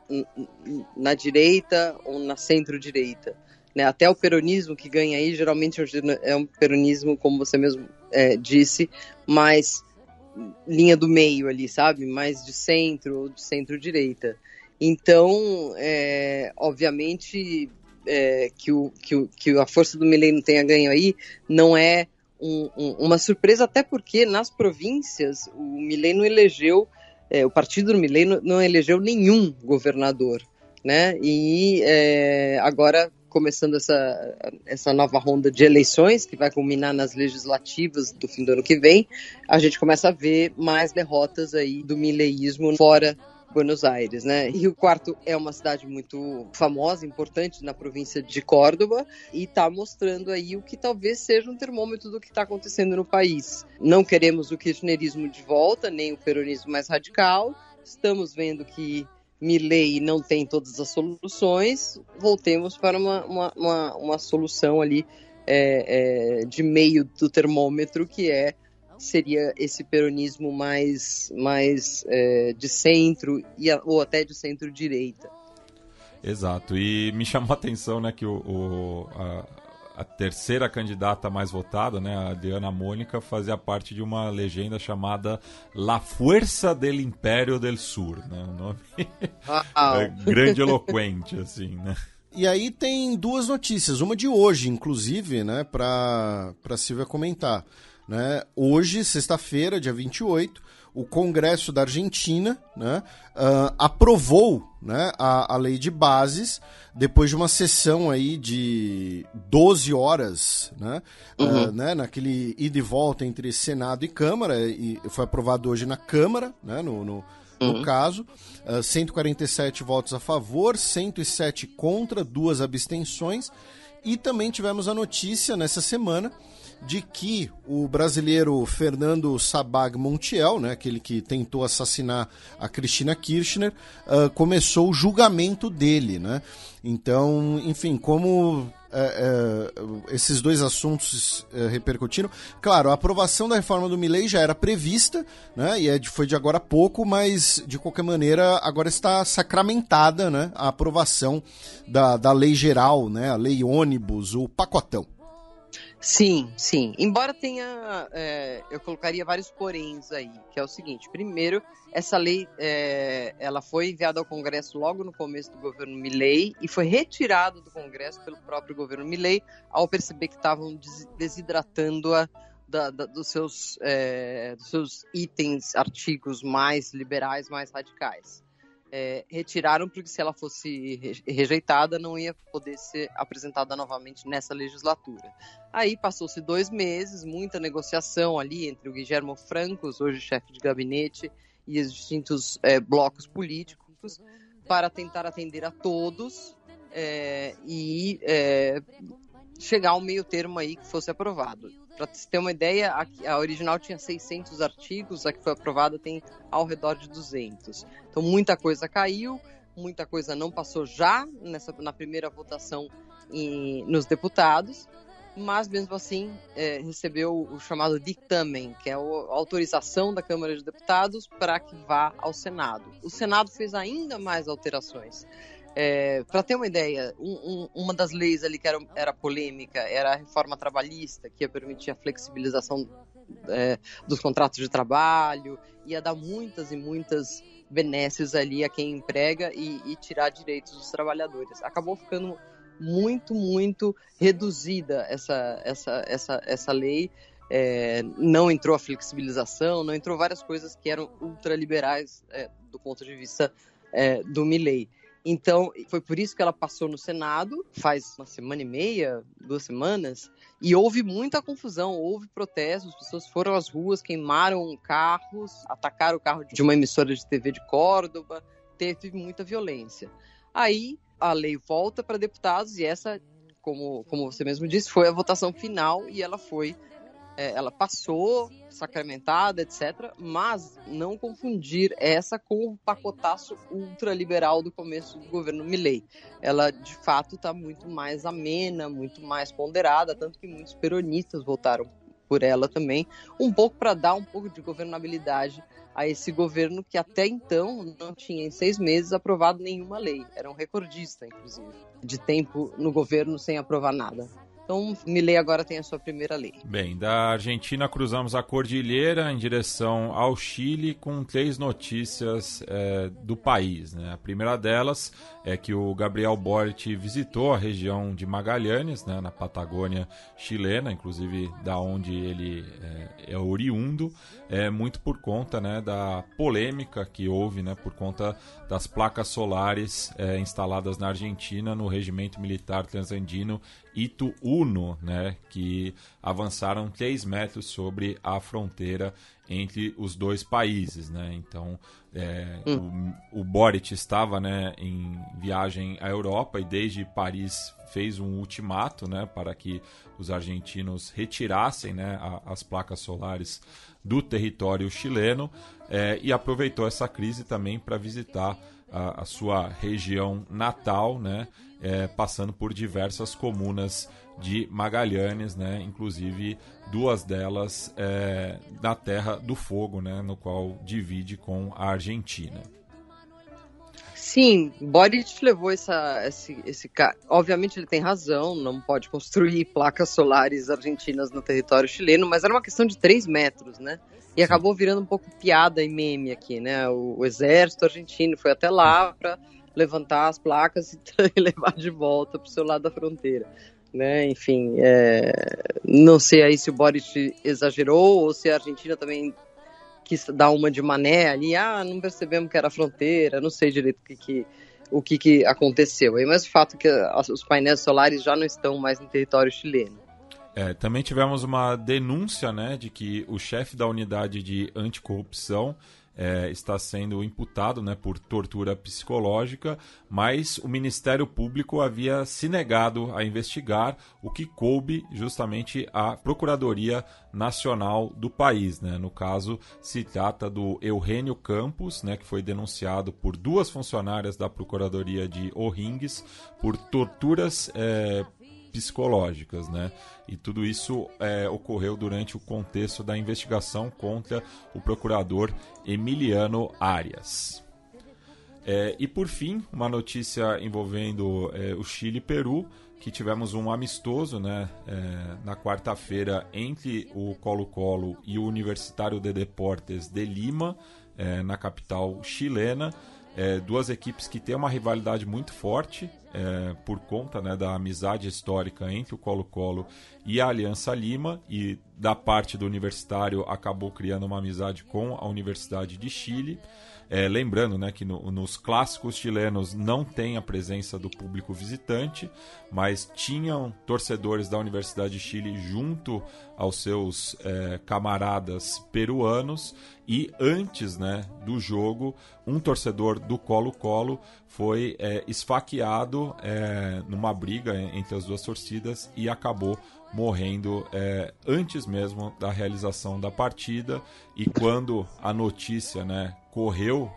na direita ou na centro-direita, né? Até o peronismo que ganha aí, geralmente é um peronismo, como você mesmo disse, mais linha do meio ali, sabe? Mais de centro ou de centro-direita. Então, obviamente, que a força do Milei não tenha ganho aí não é uma surpresa, até porque nas províncias o Milei não elegeu, o partido do Milei não elegeu nenhum governador, né? E agora, começando essa nova ronda de eleições, que vai culminar nas legislativas do fim do ano que vem, a gente começa a ver mais derrotas aí do mileísmo fora Buenos Aires, né? Rio Quarto é uma cidade muito famosa, importante na província de Córdoba e está mostrando aí o que talvez seja um termômetro do que está acontecendo no país. Não queremos o kirchnerismo de volta, nem o peronismo mais radical. Estamos vendo que Milei não tem todas as soluções. Voltemos para uma solução ali de meio do termômetro, que seria esse peronismo mais de centro ou até de centro-direita. Exato, e me chamou a atenção, né, que a a terceira candidata mais votada, né, a Diana Mônica, fazia parte de uma legenda chamada La Fuerza del Império del Sur, né, um nome grandiloquente, assim, né. E aí tem duas notícias, uma de hoje, inclusive, né, para Silvia comentar. Né? Hoje, sexta-feira, dia 28, o Congresso da Argentina, né, aprovou, né, a lei de bases, depois de uma sessão aí de 12 horas, né, né, naquele ida e volta entre Senado e Câmara, e foi aprovado hoje na Câmara, né, no caso, 147 votos a favor, 107 contra, 2 abstenções, e também tivemos a notícia nessa semana de que o brasileiro Fernando Sabag Montiel, né, aquele que tentou assassinar a Cristina Kirchner, começou o julgamento dele, né? Então, enfim, como esses dois assuntos repercutiram, claro, a aprovação da reforma do Milei já era prevista, né, e foi de agora a pouco, mas de qualquer maneira agora está sacramentada, né, a aprovação da lei geral, né, a lei ônibus, o pacotão. Sim, sim. Embora tenha, eu colocaria vários poréns aí, que é o seguinte. Primeiro, essa lei, ela foi enviada ao Congresso logo no começo do governo Milei e foi retirada do Congresso pelo próprio governo Milei ao perceber que estavam desidratando-a dos seus itens, artigos mais liberais, mais radicais. Retiraram porque se ela fosse rejeitada não ia poder ser apresentada novamente nessa legislatura. Aí passou-se 2 meses, muita negociação ali entre o Guillermo Francos, hoje chefe de gabinete, e os distintos blocos políticos para tentar atender a todos e chegar a um meio termo aí que fosse aprovado. Para você ter uma ideia, a original tinha 600 artigos, a que foi aprovada tem ao redor de 200. Então muita coisa caiu, muita coisa não passou já na primeira votação nos deputados, mas mesmo assim recebeu o chamado dictamen, que é a autorização da Câmara de Deputados para que vá ao Senado. O Senado fez ainda mais alterações. Para ter uma ideia, uma das leis ali que era polêmica era a reforma trabalhista, que ia permitir a flexibilização dos contratos de trabalho, ia dar muitas e muitas benesses ali a quem emprega e tirar direitos dos trabalhadores. Acabou ficando muito, muito reduzida essa lei. Não entrou a flexibilização, não entrou várias coisas que eram ultraliberais do ponto de vista do Milei. Então, foi por isso que ela passou no Senado, faz 1 semana e meia, 2 semanas, e houve muita confusão, houve protestos, as pessoas foram às ruas, queimaram carros, atacaram o carro de uma emissora de TV de Córdoba, teve muita violência. Aí, a lei volta para deputados e essa, como você mesmo disse, foi a votação final e ela passou, sacramentada, etc., mas não confundir essa com o pacotaço ultraliberal do começo do governo Milei. Ela, de fato, está muito mais amena, muito mais ponderada, tanto que muitos peronistas votaram por ela também, um pouco para dar um pouco de governabilidade a esse governo que até então não tinha em 6 meses aprovado nenhuma lei. Era um recordista, inclusive, de tempo no governo sem aprovar nada. Então, Milei agora tem a sua primeira lei. Bem, da Argentina cruzamos a cordilheira em direção ao Chile com 3 notícias do país, né? A primeira delas é que o Gabriel Boric visitou a região de Magallanes, né, na Patagônia chilena, inclusive da onde ele é oriundo, muito por conta, né, da polêmica que houve, né, por conta das placas solares instaladas na Argentina no regimento militar transandino Itu-Uno, né, que avançaram 3 metros sobre a fronteira entre os 2 países, né? Então, o Boric estava, né, em viagem à Europa e desde Paris fez um ultimato, né, para que os argentinos retirassem, né, as placas solares do território chileno e aproveitou essa crise também para visitar a sua região natal, né, passando por diversas comunas de Magallanes, né, inclusive 2 delas na Terra do Fogo, né, no qual divide com a Argentina. Sim, Boric levou esse cara. Obviamente ele tem razão, não pode construir placas solares argentinas no território chileno, mas era uma questão de 3 metros, né? E acabou virando um pouco piada e meme aqui, né? O exército argentino foi até lá para levantar as placas e levar de volta para o seu lado da fronteira, né? Enfim, não sei aí se o Boric exagerou ou se a Argentina também quis dar uma de mané ali, não percebemos que era fronteira, não sei direito o que aconteceu aí, mas o fato é que os painéis solares já não estão mais no território chileno. Também tivemos uma denúncia, né, de que o chefe da unidade de anticorrupção está sendo imputado, né, por tortura psicológica, mas o Ministério Público havia se negado a investigar, o que coube justamente à Procuradoria Nacional do país, né? No caso, se trata do Eugênio Campos, né, que foi denunciado por 2 funcionárias da Procuradoria de O'Higgins por torturas psicológicas, né? E tudo isso ocorreu durante o contexto da investigação contra o procurador Emiliano Arias. E por fim, uma notícia envolvendo o Chile e Peru, que tivemos um amistoso, né, na quarta-feira entre o Colo-Colo e o Universitário de Deportes de Lima, na capital chilena. 2 equipes que têm uma rivalidade muito forte por conta, né, da amizade histórica entre o Colo-Colo e a Aliança Lima, e da parte do Universitário acabou criando uma amizade com a Universidade de Chile. Lembrando, né, que nos clássicos chilenos não tem a presença do público visitante, mas tinham torcedores da Universidade de Chile junto aos seus camaradas peruanos, e antes, né, do jogo, um torcedor do Colo-Colo foi esfaqueado numa briga entre as 2 torcidas e acabou morrendo antes mesmo da realização da partida. E quando a notícia, né, correu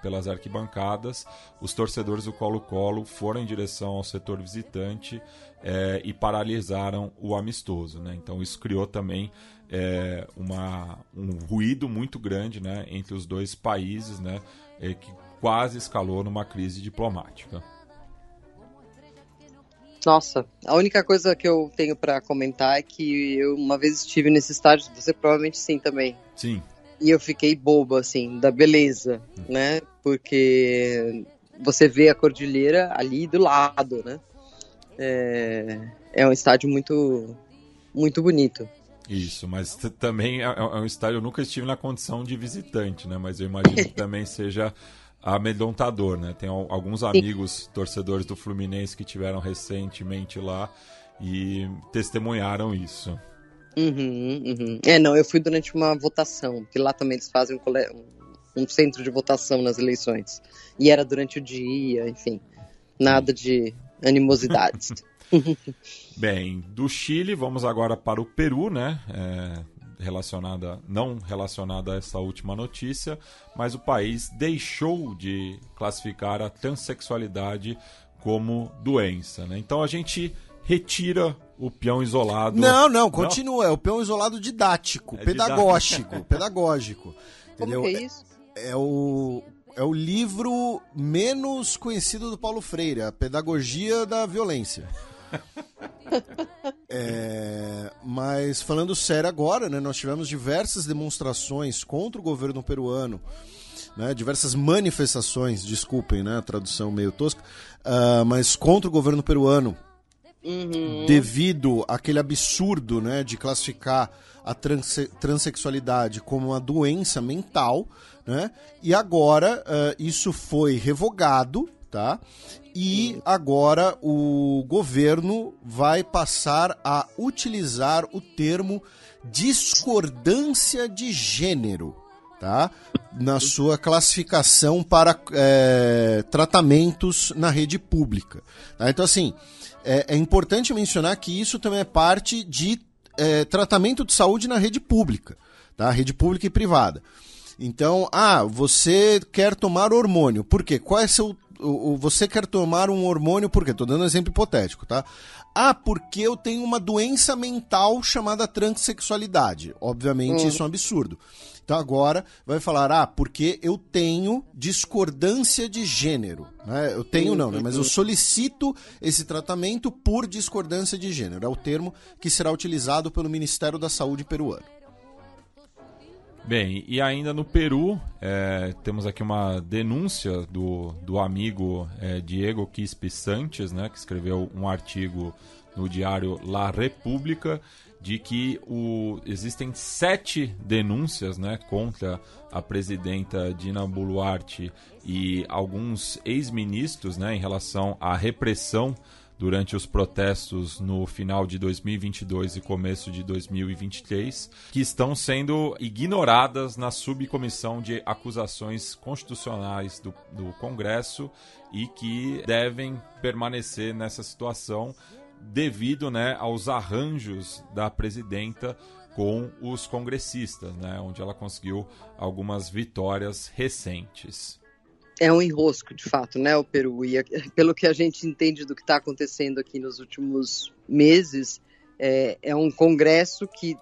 pelas arquibancadas, os torcedores do Colo-Colo foram em direção ao setor visitante e paralisaram o amistoso, né? Então isso criou também um ruído muito grande, né, entre os 2 países, né, que quase escalou numa crise diplomática. Nossa, a única coisa que eu tenho para comentar é que eu uma vez estive nesse estádio, você provavelmente sim também. Sim. E eu fiquei boba, assim, da beleza, né? Porque você vê a cordilheira ali do lado, né? É um estádio muito, muito bonito. Isso, mas também é um estádio, eu nunca estive na condição de visitante, né? Mas eu imagino que também seja amedrontador, né? Tem alguns amigos torcedores do Fluminense que tiveram recentemente lá e testemunharam isso. Não, eu fui durante uma votação, porque lá também eles fazem um centro de votação nas eleições. E era durante o dia, enfim, nada de animosidades. Bem, do Chile vamos agora para o Peru, né? Não relacionada a essa última notícia, mas o país deixou de classificar a transexualidade como doença, né? Então a gente retira o peão isolado. Não, continua. É o peão isolado didático, pedagógico. Entendeu? Como que é isso? É o livro menos conhecido do Paulo Freire, a Pedagogia da Violência. Mas falando sério agora, né, nós tivemos diversas demonstrações contra o governo peruano, né, diversas manifestações, desculpem, né, a tradução meio tosca, mas contra o governo peruano, devido àquele absurdo, né, de classificar a transexualidade como uma doença mental, né, e agora isso foi revogado, tá? E agora o governo vai passar a utilizar o termo discordância de gênero, tá? Na sua classificação para tratamentos na rede pública. Tá? Então, assim, é importante mencionar que isso também é parte de tratamento de saúde na rede pública, tá? Rede pública e privada. Então, você quer tomar hormônio. Por quê? Qual é você quer tomar um hormônio por quê? Estou dando um exemplo hipotético, tá? Porque eu tenho uma doença mental chamada transexualidade. Obviamente isso é um absurdo. Então agora vai falar, porque eu tenho discordância de gênero. Né? Eu tenho não, né? Mas eu solicito esse tratamento por discordância de gênero. É o termo que será utilizado pelo Ministério da Saúde peruano. Bem, e ainda no Peru, temos aqui uma denúncia do amigo Diego Quispe Sanches, né, que escreveu um artigo no diário La República, de que existem 7 denúncias, né, contra a presidenta Dina Boluarte e alguns ex-ministros, né, em relação à repressão durante os protestos no final de 2022 e começo de 2023, que estão sendo ignoradas na subcomissão de acusações constitucionais do Congresso e que devem permanecer nessa situação devido, né, aos arranjos da presidenta com os congressistas, né, onde ela conseguiu algumas vitórias recentes. É um enrosco, de fato, né, o Peru. E pelo que a gente entende do que está acontecendo aqui nos últimos meses, é um Congresso que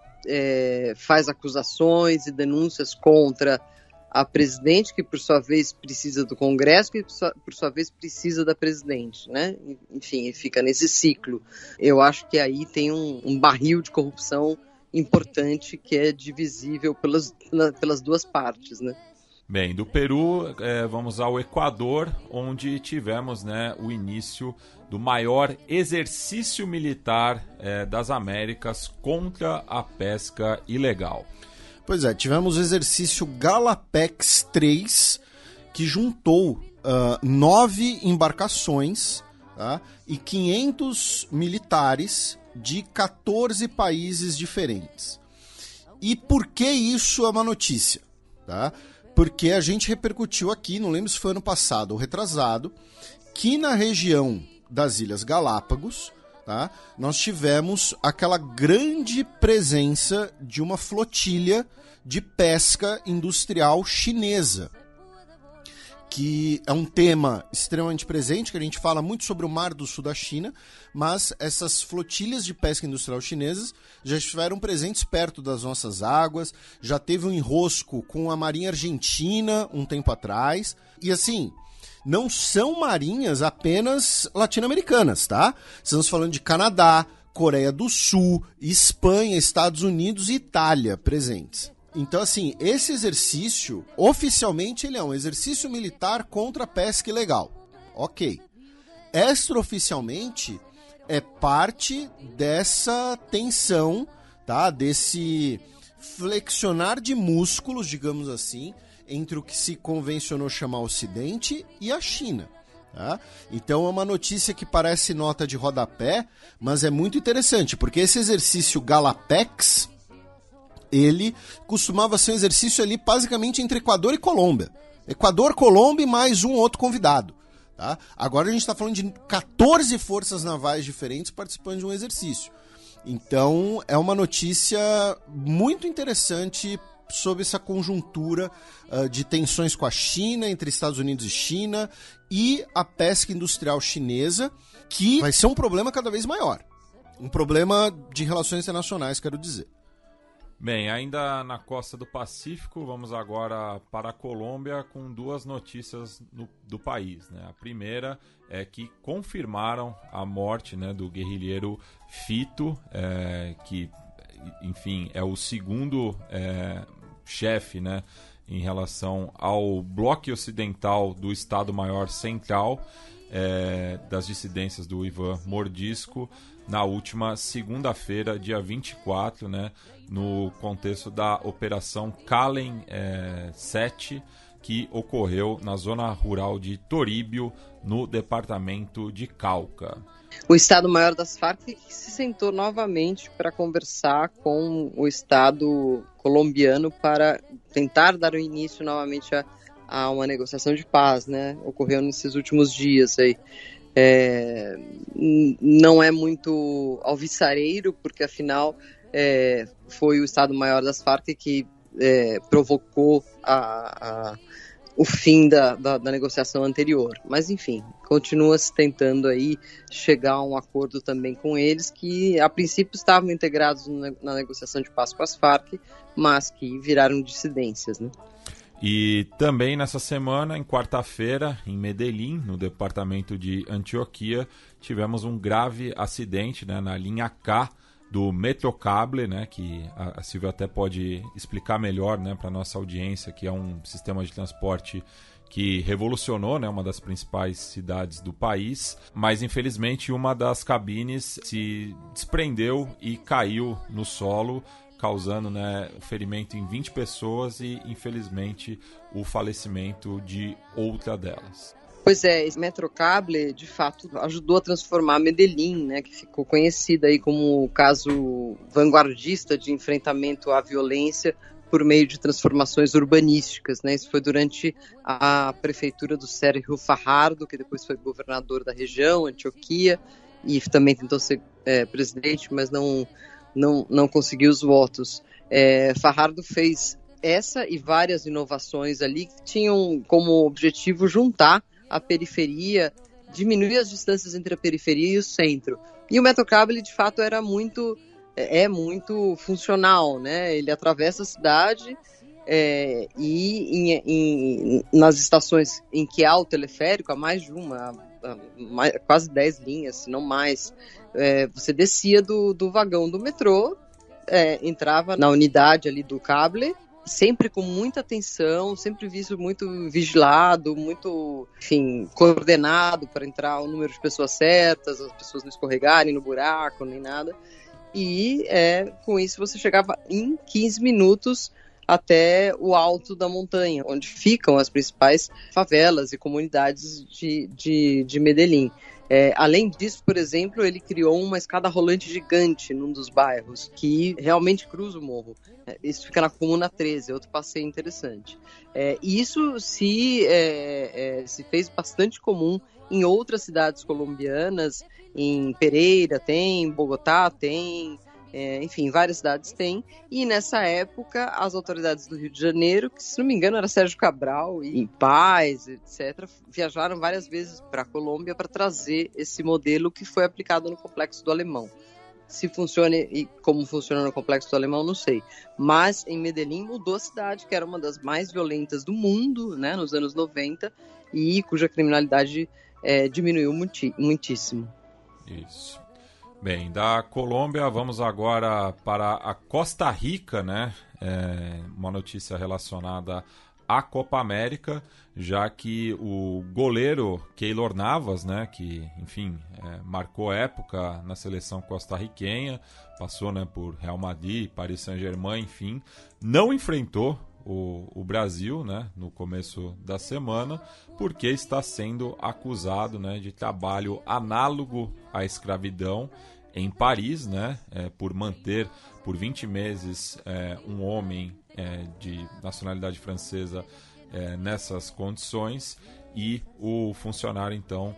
faz acusações e denúncias contra a presidente, que por sua vez precisa do Congresso, que por sua vez precisa da presidente, né? Enfim, fica nesse ciclo. Eu acho que aí tem um barril de corrupção importante que é divisível pelas duas partes, né? Bem, do Peru vamos ao Equador, onde tivemos, né, o início do maior exercício militar das Américas contra a pesca ilegal. Pois é, tivemos o exercício Galapex 3, que juntou 9 embarcações, tá, e 500 militares de 14 países diferentes. E por que isso é uma notícia? Tá? Porque a gente repercutiu aqui, não lembro se foi ano passado ou retrasado, que na região das Ilhas Galápagos, tá, nós tivemos aquela grande presença de uma flotilha de pesca industrial chinesa, que é um tema extremamente presente, que a gente fala muito sobre o Mar do Sul da China, mas essas flotilhas de pesca industrial chinesas já estiveram presentes perto das nossas águas, já teve um enrosco com a Marinha Argentina um tempo atrás, e assim, não são marinhas apenas latino-americanas, tá? Estamos falando de Canadá, Coreia do Sul, Espanha, Estados Unidos e Itália presentes. Então, assim, esse exercício, oficialmente, ele é um exercício militar contra a pesca ilegal. Ok. Extraoficialmente, é parte dessa tensão, tá? Desse flexionar de músculos, digamos assim, entre o que se convencionou chamar Ocidente e a China. Tá? Então é uma notícia que parece nota de rodapé, mas é muito interessante, porque esse exercício Galapex, ele costumava ser um exercício ali basicamente entre Equador e Colômbia. Equador, Colômbia e mais um outro convidado. Tá? Agora a gente está falando de 14 forças navais diferentes participando de um exercício. Então é uma notícia muito interessante sobre essa conjuntura de tensões com a China, entre Estados Unidos e China, e a pesca industrial chinesa, que vai ser um problema cada vez maior. Um problema de relações internacionais, quero dizer. Bem, ainda na costa do Pacífico, vamos agora para a Colômbia com 2 notícias do país, né? A primeira é que confirmaram a morte, né, do guerrilheiro Fito, que, enfim, é o segundo chefe, né, em relação ao bloco ocidental do Estado-Maior Central das dissidências do Ivan Mordisco, na última segunda-feira, dia 24, né, no contexto da Operação Calen 7, que ocorreu na zona rural de Toríbio, no departamento de Cauca. O Estado-Maior das Farc que se sentou novamente para conversar com o Estado colombiano para tentar dar o início novamente a uma negociação de paz, né? Ocorreu nesses últimos dias aí. Não é muito alvissareiro, porque afinal foi o Estado-Maior das Farc que provocou o fim da negociação anterior. Mas, enfim, continua se tentando aí chegar a um acordo também com eles, que a princípio estavam integrados na negociação de paz com as Farc, mas que viraram dissidências, né? E também nessa semana, em quarta-feira, em Medellín, no departamento de Antioquia, tivemos um grave acidente, né, na linha K do Metrocable, né, que a Silvia até pode explicar melhor, né, para a nossa audiência, que é um sistema de transporte que revolucionou, né, uma das principais cidades do país, mas infelizmente uma das cabines se desprendeu e caiu no solo, causando, né, o ferimento em 20 pessoas e, infelizmente, o falecimento de outra delas. Pois é, esse Metrocable, de fato, ajudou a transformar Medellín, né, que ficou conhecida aí como o caso vanguardista de enfrentamento à violência por meio de transformações urbanísticas, né? Isso foi durante a prefeitura do Sérgio Fajardo, que depois foi governador da região, Antioquia, e também tentou ser presidente, mas não conseguiu os votos. Fajardo fez essa e várias inovações ali que tinham como objetivo juntar a periferia, diminuir as distâncias entre a periferia e o centro. E o Metrocable, de fato, é muito funcional, né? Ele atravessa a cidade e nas estações em que há o teleférico, há mais de uma, quase 10 linhas, se não mais, você descia do vagão do metrô, entrava na unidade ali do cable, sempre com muita atenção, sempre visto muito vigilado, muito, enfim, coordenado para entrar o número de pessoas certas, as pessoas não escorregarem no buraco, nem nada. E com isso você chegava em 15 minutos até o alto da montanha, onde ficam as principais favelas e comunidades de Medellín. Além disso, por exemplo, ele criou uma escada rolante gigante num dos bairros, que realmente cruza o morro. Isso fica na Comuna 13, outro passeio interessante. Isso se fez bastante comum em outras cidades colombianas, em Pereira tem, em Bogotá tem, enfim, várias cidades tem. E nessa época, as autoridades do Rio de Janeiro, que se não me engano era Sérgio Cabral e Paz, etc., viajaram várias vezes para a Colômbia para trazer esse modelo que foi aplicado no Complexo do Alemão. Se funciona e como funciona no Complexo do Alemão, não sei. Mas em Medellín mudou a cidade, que era uma das mais violentas do mundo, né, nos anos 90, e cuja criminalidade diminuiu muitíssimo. Isso. Bem, da Colômbia vamos agora para a Costa Rica, né? Uma notícia relacionada à Copa América, já que o goleiro Keylor Navas, né, que, enfim, marcou época na seleção costarriquenha, passou, né, por Real Madrid, Paris Saint-Germain, enfim, não enfrentou o Brasil, né, no começo da semana, porque está sendo acusado, né, de trabalho análogo à escravidão em Paris, né, por manter por 20 meses um homem de nacionalidade francesa nessas condições, e o funcionário então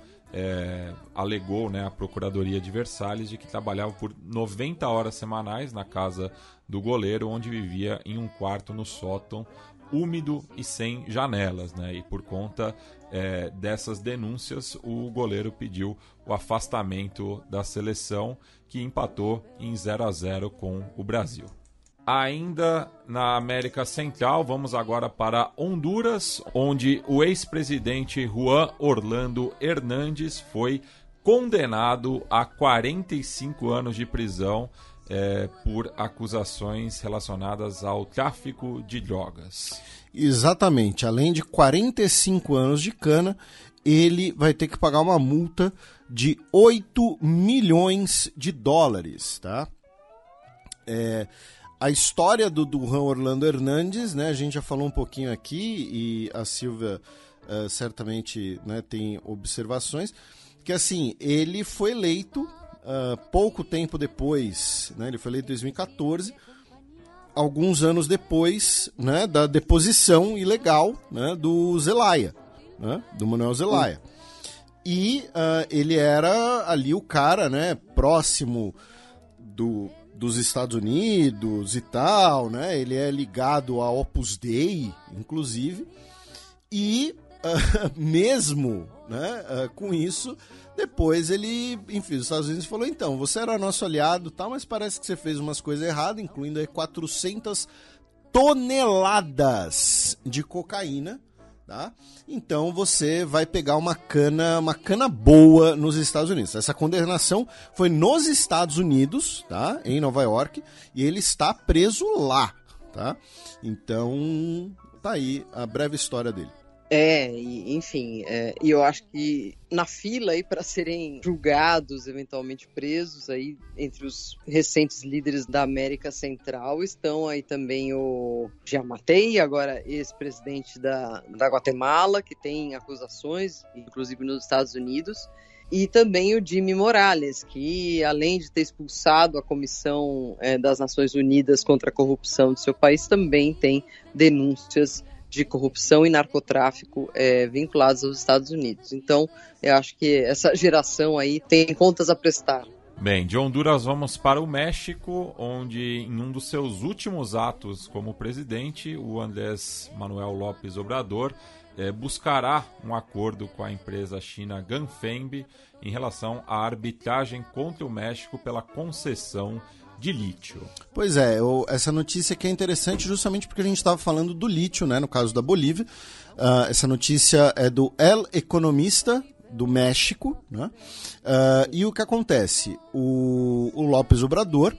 alegou, né, à Procuradoria de Versalhes de que trabalhava por 90 horas semanais na casa do goleiro, onde vivia em um quarto no sótão, úmido e sem janelas, né? E por conta dessas denúncias, o goleiro pediu o afastamento da seleção, que empatou em 0-0 com o Brasil. Ainda na América Central, vamos agora para Honduras, onde o ex-presidente Juan Orlando Hernández foi condenado a 45 anos de prisão por acusações relacionadas ao tráfico de drogas. Exatamente. Além de 45 anos de cana, ele vai ter que pagar uma multa de 8 milhões de dólares, tá? A história do Juan Orlando Hernández, né, a gente já falou um pouquinho aqui, e a Silvia certamente, né, tem observações, que assim, ele foi eleito pouco tempo depois, né, ele foi eleito em 2014, alguns anos depois, né, da deposição ilegal, né, do Zelaya, né, do Manuel Zelaya. E ele era ali o cara, né, próximo dos Estados Unidos e tal, né? Ele é ligado à Opus Dei, inclusive, E mesmo, né, com isso, depois ele, enfim, os Estados Unidos falou, então, você era nosso aliado, tal, mas parece que você fez umas coisas erradas, incluindo aí 400 toneladas de cocaína, tá? Então você vai pegar uma cana boa nos Estados Unidos. Essa condenação foi nos Estados Unidos, tá? Em Nova York, e ele está preso lá, tá? Então, tá aí a breve história dele. Enfim, e eu acho que na fila aí para serem julgados, eventualmente presos, aí entre os recentes líderes da América Central estão aí também o Giammattei, agora ex-presidente da Guatemala, que tem acusações, inclusive nos Estados Unidos, e também o Jimmy Morales, que além de ter expulsado a Comissão das Nações Unidas contra a Corrupção do seu país, também tem denúncias de corrupção e narcotráfico vinculados aos Estados Unidos. Então, eu acho que essa geração aí tem contas a prestar. Bem, de Honduras vamos para o México, onde em um dos seus últimos atos como presidente, o Andrés Manuel López Obrador buscará um acordo com a empresa china Ganfeng em relação à arbitragem contra o México pela concessão de lítio. Pois é, essa notícia aqui é interessante justamente porque a gente estava falando do lítio, né, no caso da Bolívia. Essa notícia é do El Economista, do México, né? E o que acontece? O López Obrador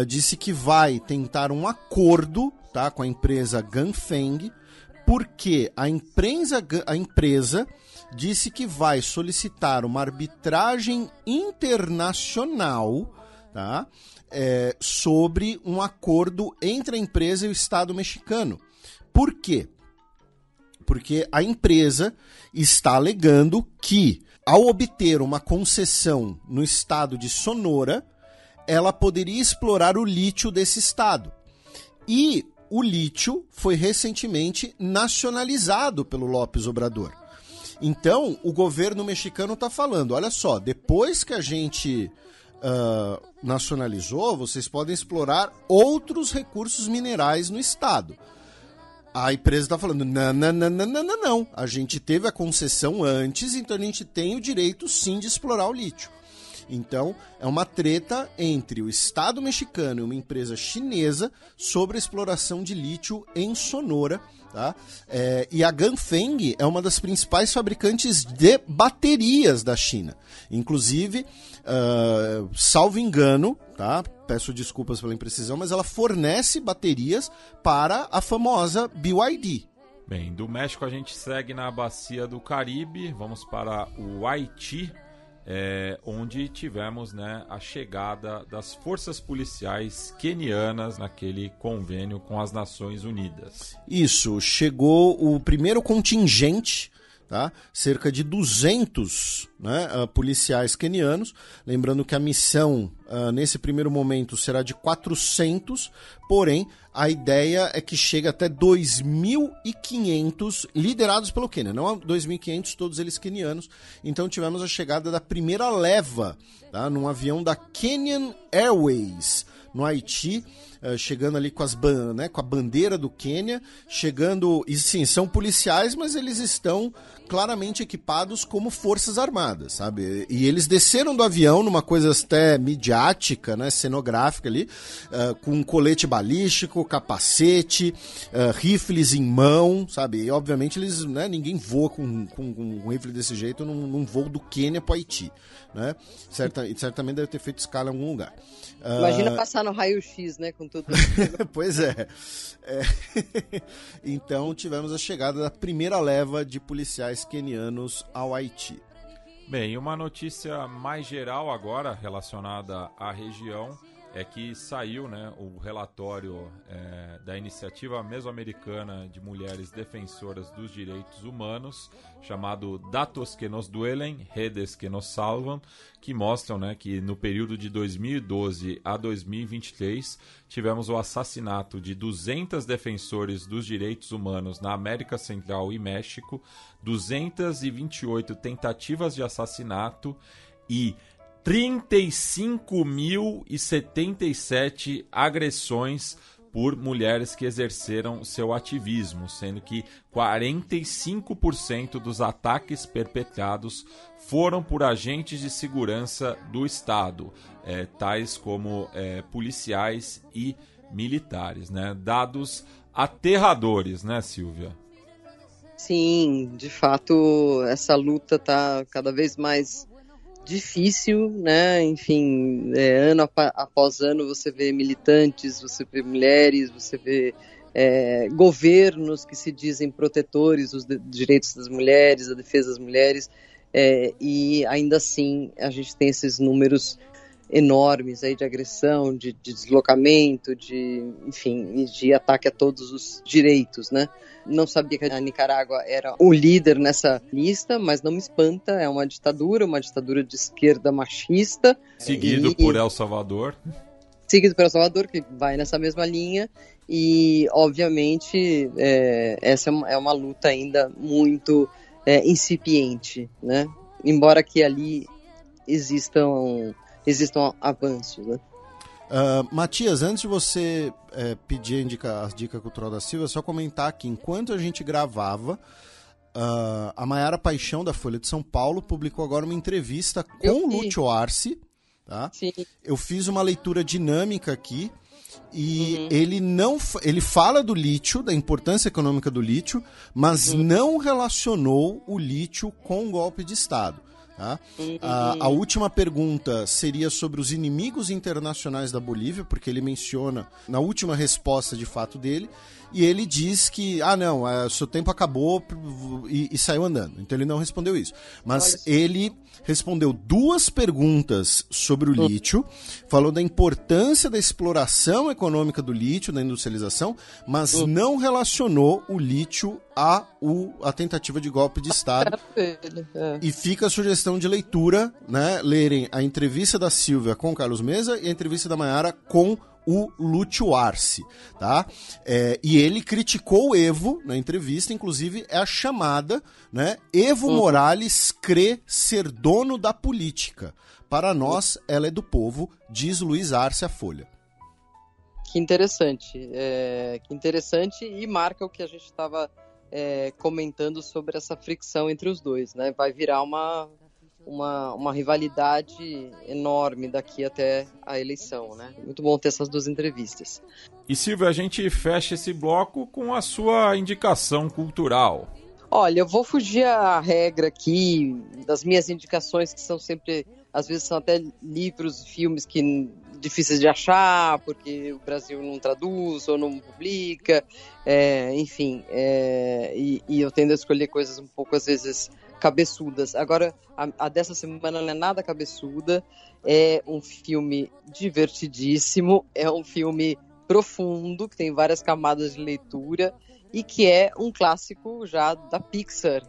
disse que vai tentar um acordo, tá, com a empresa Ganfeng, porque a empresa disse que vai solicitar uma arbitragem internacional, tá, sobre um acordo entre a empresa e o Estado mexicano. Por quê? Porque a empresa está alegando que, ao obter uma concessão no estado de Sonora, ela poderia explorar o lítio desse estado. E o lítio foi recentemente nacionalizado pelo López Obrador. Então, o governo mexicano está falando, olha só, depois que a gente nacionalizou, vocês podem explorar outros recursos minerais no estado. A empresa está falando, não, a gente teve a concessão antes, então a gente tem o direito sim de explorar o lítio. Então, é uma treta entre o Estado mexicano e uma empresa chinesa sobre a exploração de lítio em Sonora, tá? E a Ganfeng é uma das principais fabricantes de baterias da China. Inclusive, salvo engano, tá? Peço desculpas pela imprecisão, mas ela fornece baterias para a famosa BYD. Bem, do México a gente segue na bacia do Caribe, vamos para o Haiti, onde tivemos, né, a chegada das forças policiais quenianas naquele convênio com as Nações Unidas. Isso, chegou o primeiro contingente, tá? Cerca de 200, né, policiais quenianos. Lembrando que a missão, nesse primeiro momento, será de 400, porém, a ideia é que chegue até 2.500 liderados pelo Quênia. Não 2.500, todos eles quenianos. Então tivemos a chegada da primeira leva, tá, num avião da Kenyan Airways, no Haiti, chegando ali com a bandeira do Quênia, chegando, e sim, são policiais, mas eles estão claramente equipados como forças armadas, sabe? E eles desceram do avião numa coisa até midiática, né, cenográfica ali, com um colete balístico, capacete, rifles em mão, sabe? E obviamente eles, né, ninguém voa com um rifle desse jeito num voo do Quênia para o Haiti, né? Certamente deve ter feito escala em algum lugar. Imagina passar no raio-x, né, com tudo. Pois é. Então tivemos a chegada da primeira leva de policiais quenianos ao Haiti. Bem, uma notícia mais geral agora relacionada à região é que saiu, né, o relatório da Iniciativa Mesoamericana de Mulheres Defensoras dos Direitos Humanos, chamado Datos que nos duelen, redes que nos salvam, que mostram, né, que no período de 2012 a 2023 tivemos o assassinato de 200 defensores dos direitos humanos na América Central e México, 228 tentativas de assassinato e 35.077 agressões por mulheres que exerceram seu ativismo, sendo que 45% dos ataques perpetrados foram por agentes de segurança do Estado, tais como policiais e militares, né? Dados aterradores, né, Silvia? Sim, de fato, essa luta está cada vez mais difícil, né? Enfim, ano após ano você vê militantes, você vê mulheres, você vê governos que se dizem protetores dos direitos das mulheres, da defesa das mulheres, e ainda assim a gente tem esses números enormes aí de agressão, de deslocamento, enfim, de ataque a todos os direitos, né? Não sabia que a Nicarágua era o líder nessa lista, mas não me espanta, é uma ditadura de esquerda machista. Seguido por El Salvador. Seguido por El Salvador, que vai nessa mesma linha, e obviamente essa é uma luta ainda muito incipiente, né? Embora que ali existam avanços, né? Matias, antes de você pedir as dicas cultural da Silvia, só comentar aqui, enquanto a gente gravava, a Maiara Paixão, da Folha de São Paulo, publicou agora uma entrevista com o Lúcio Arce, tá? Sim. Eu fiz uma leitura dinâmica aqui, e ele fala do lítio, da importância econômica do lítio, mas não relacionou o lítio com o golpe de Estado. Tá? A última pergunta seria sobre os inimigos internacionais da Bolívia, porque ele menciona na última resposta de fato dele, e ele diz que, seu tempo acabou e saiu andando. Então ele não respondeu isso. Mas ele respondeu 2 perguntas sobre o lítio, falou da importância da exploração econômica do lítio, da industrialização, mas não relacionou o lítio à tentativa de golpe de Estado. E fica a sugestão de leitura, né? Lerem a entrevista da Silvia com o Carlos Mesa e a entrevista da Maiara com o Lúcio Arce, tá? E ele criticou o Evo na entrevista, inclusive é a chamada, né? Evo Morales crê ser dono da política. Para nós, ela é do povo, diz Luiz Arce à Folha. Que interessante. Que interessante, e marca o que a gente estava comentando sobre essa fricção entre os dois, né? Vai virar uma rivalidade enorme daqui até a eleição, né? Muito bom ter essas 2 entrevistas. E Silvia, a gente fecha esse bloco com a sua indicação cultural. Olha, eu vou fugir à regra aqui das minhas indicações, que são sempre, às vezes são até livros, filmes que difíceis de achar, porque o Brasil não traduz ou não publica, enfim, e eu tendo a escolher coisas um pouco, às vezes, cabeçudas. Agora, a dessa semana não é nada cabeçuda, é um filme divertidíssimo, é um filme profundo, que tem várias camadas de leitura, e que é um clássico já da Pixar,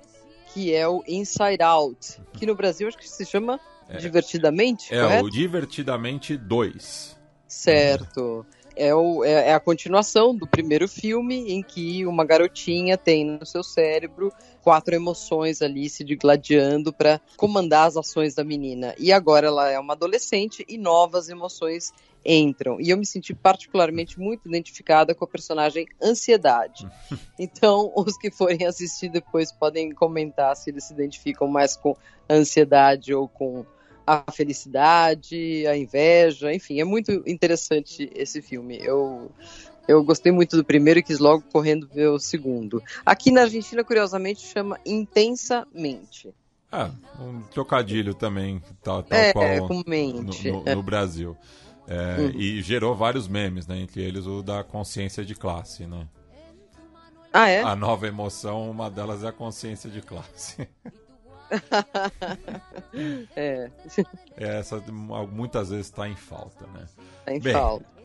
que é o Inside Out, que no Brasil acho que se chama Divertidamente, correto? O Divertidamente 2. Certo. É a continuação do primeiro filme, em que uma garotinha tem no seu cérebro 4 emoções ali se digladiando para comandar as ações da menina. E agora ela é uma adolescente e novas emoções entram. E eu me senti particularmente muito identificada com a personagem Ansiedade. Então, os que forem assistir depois podem comentar se eles se identificam mais com a ansiedade ou com a felicidade, a inveja, enfim, é muito interessante esse filme. Eu gostei muito do primeiro e quis logo correndo ver o segundo. Aqui na Argentina, curiosamente, chama Intensamente. Um trocadilho também, tal qual com mente. No Brasil. E gerou vários memes, né? Entre eles o da consciência de classe, né? Ah, é? A nova emoção, uma delas é a consciência de classe. Essa muitas vezes está em falta, né? Está em falta.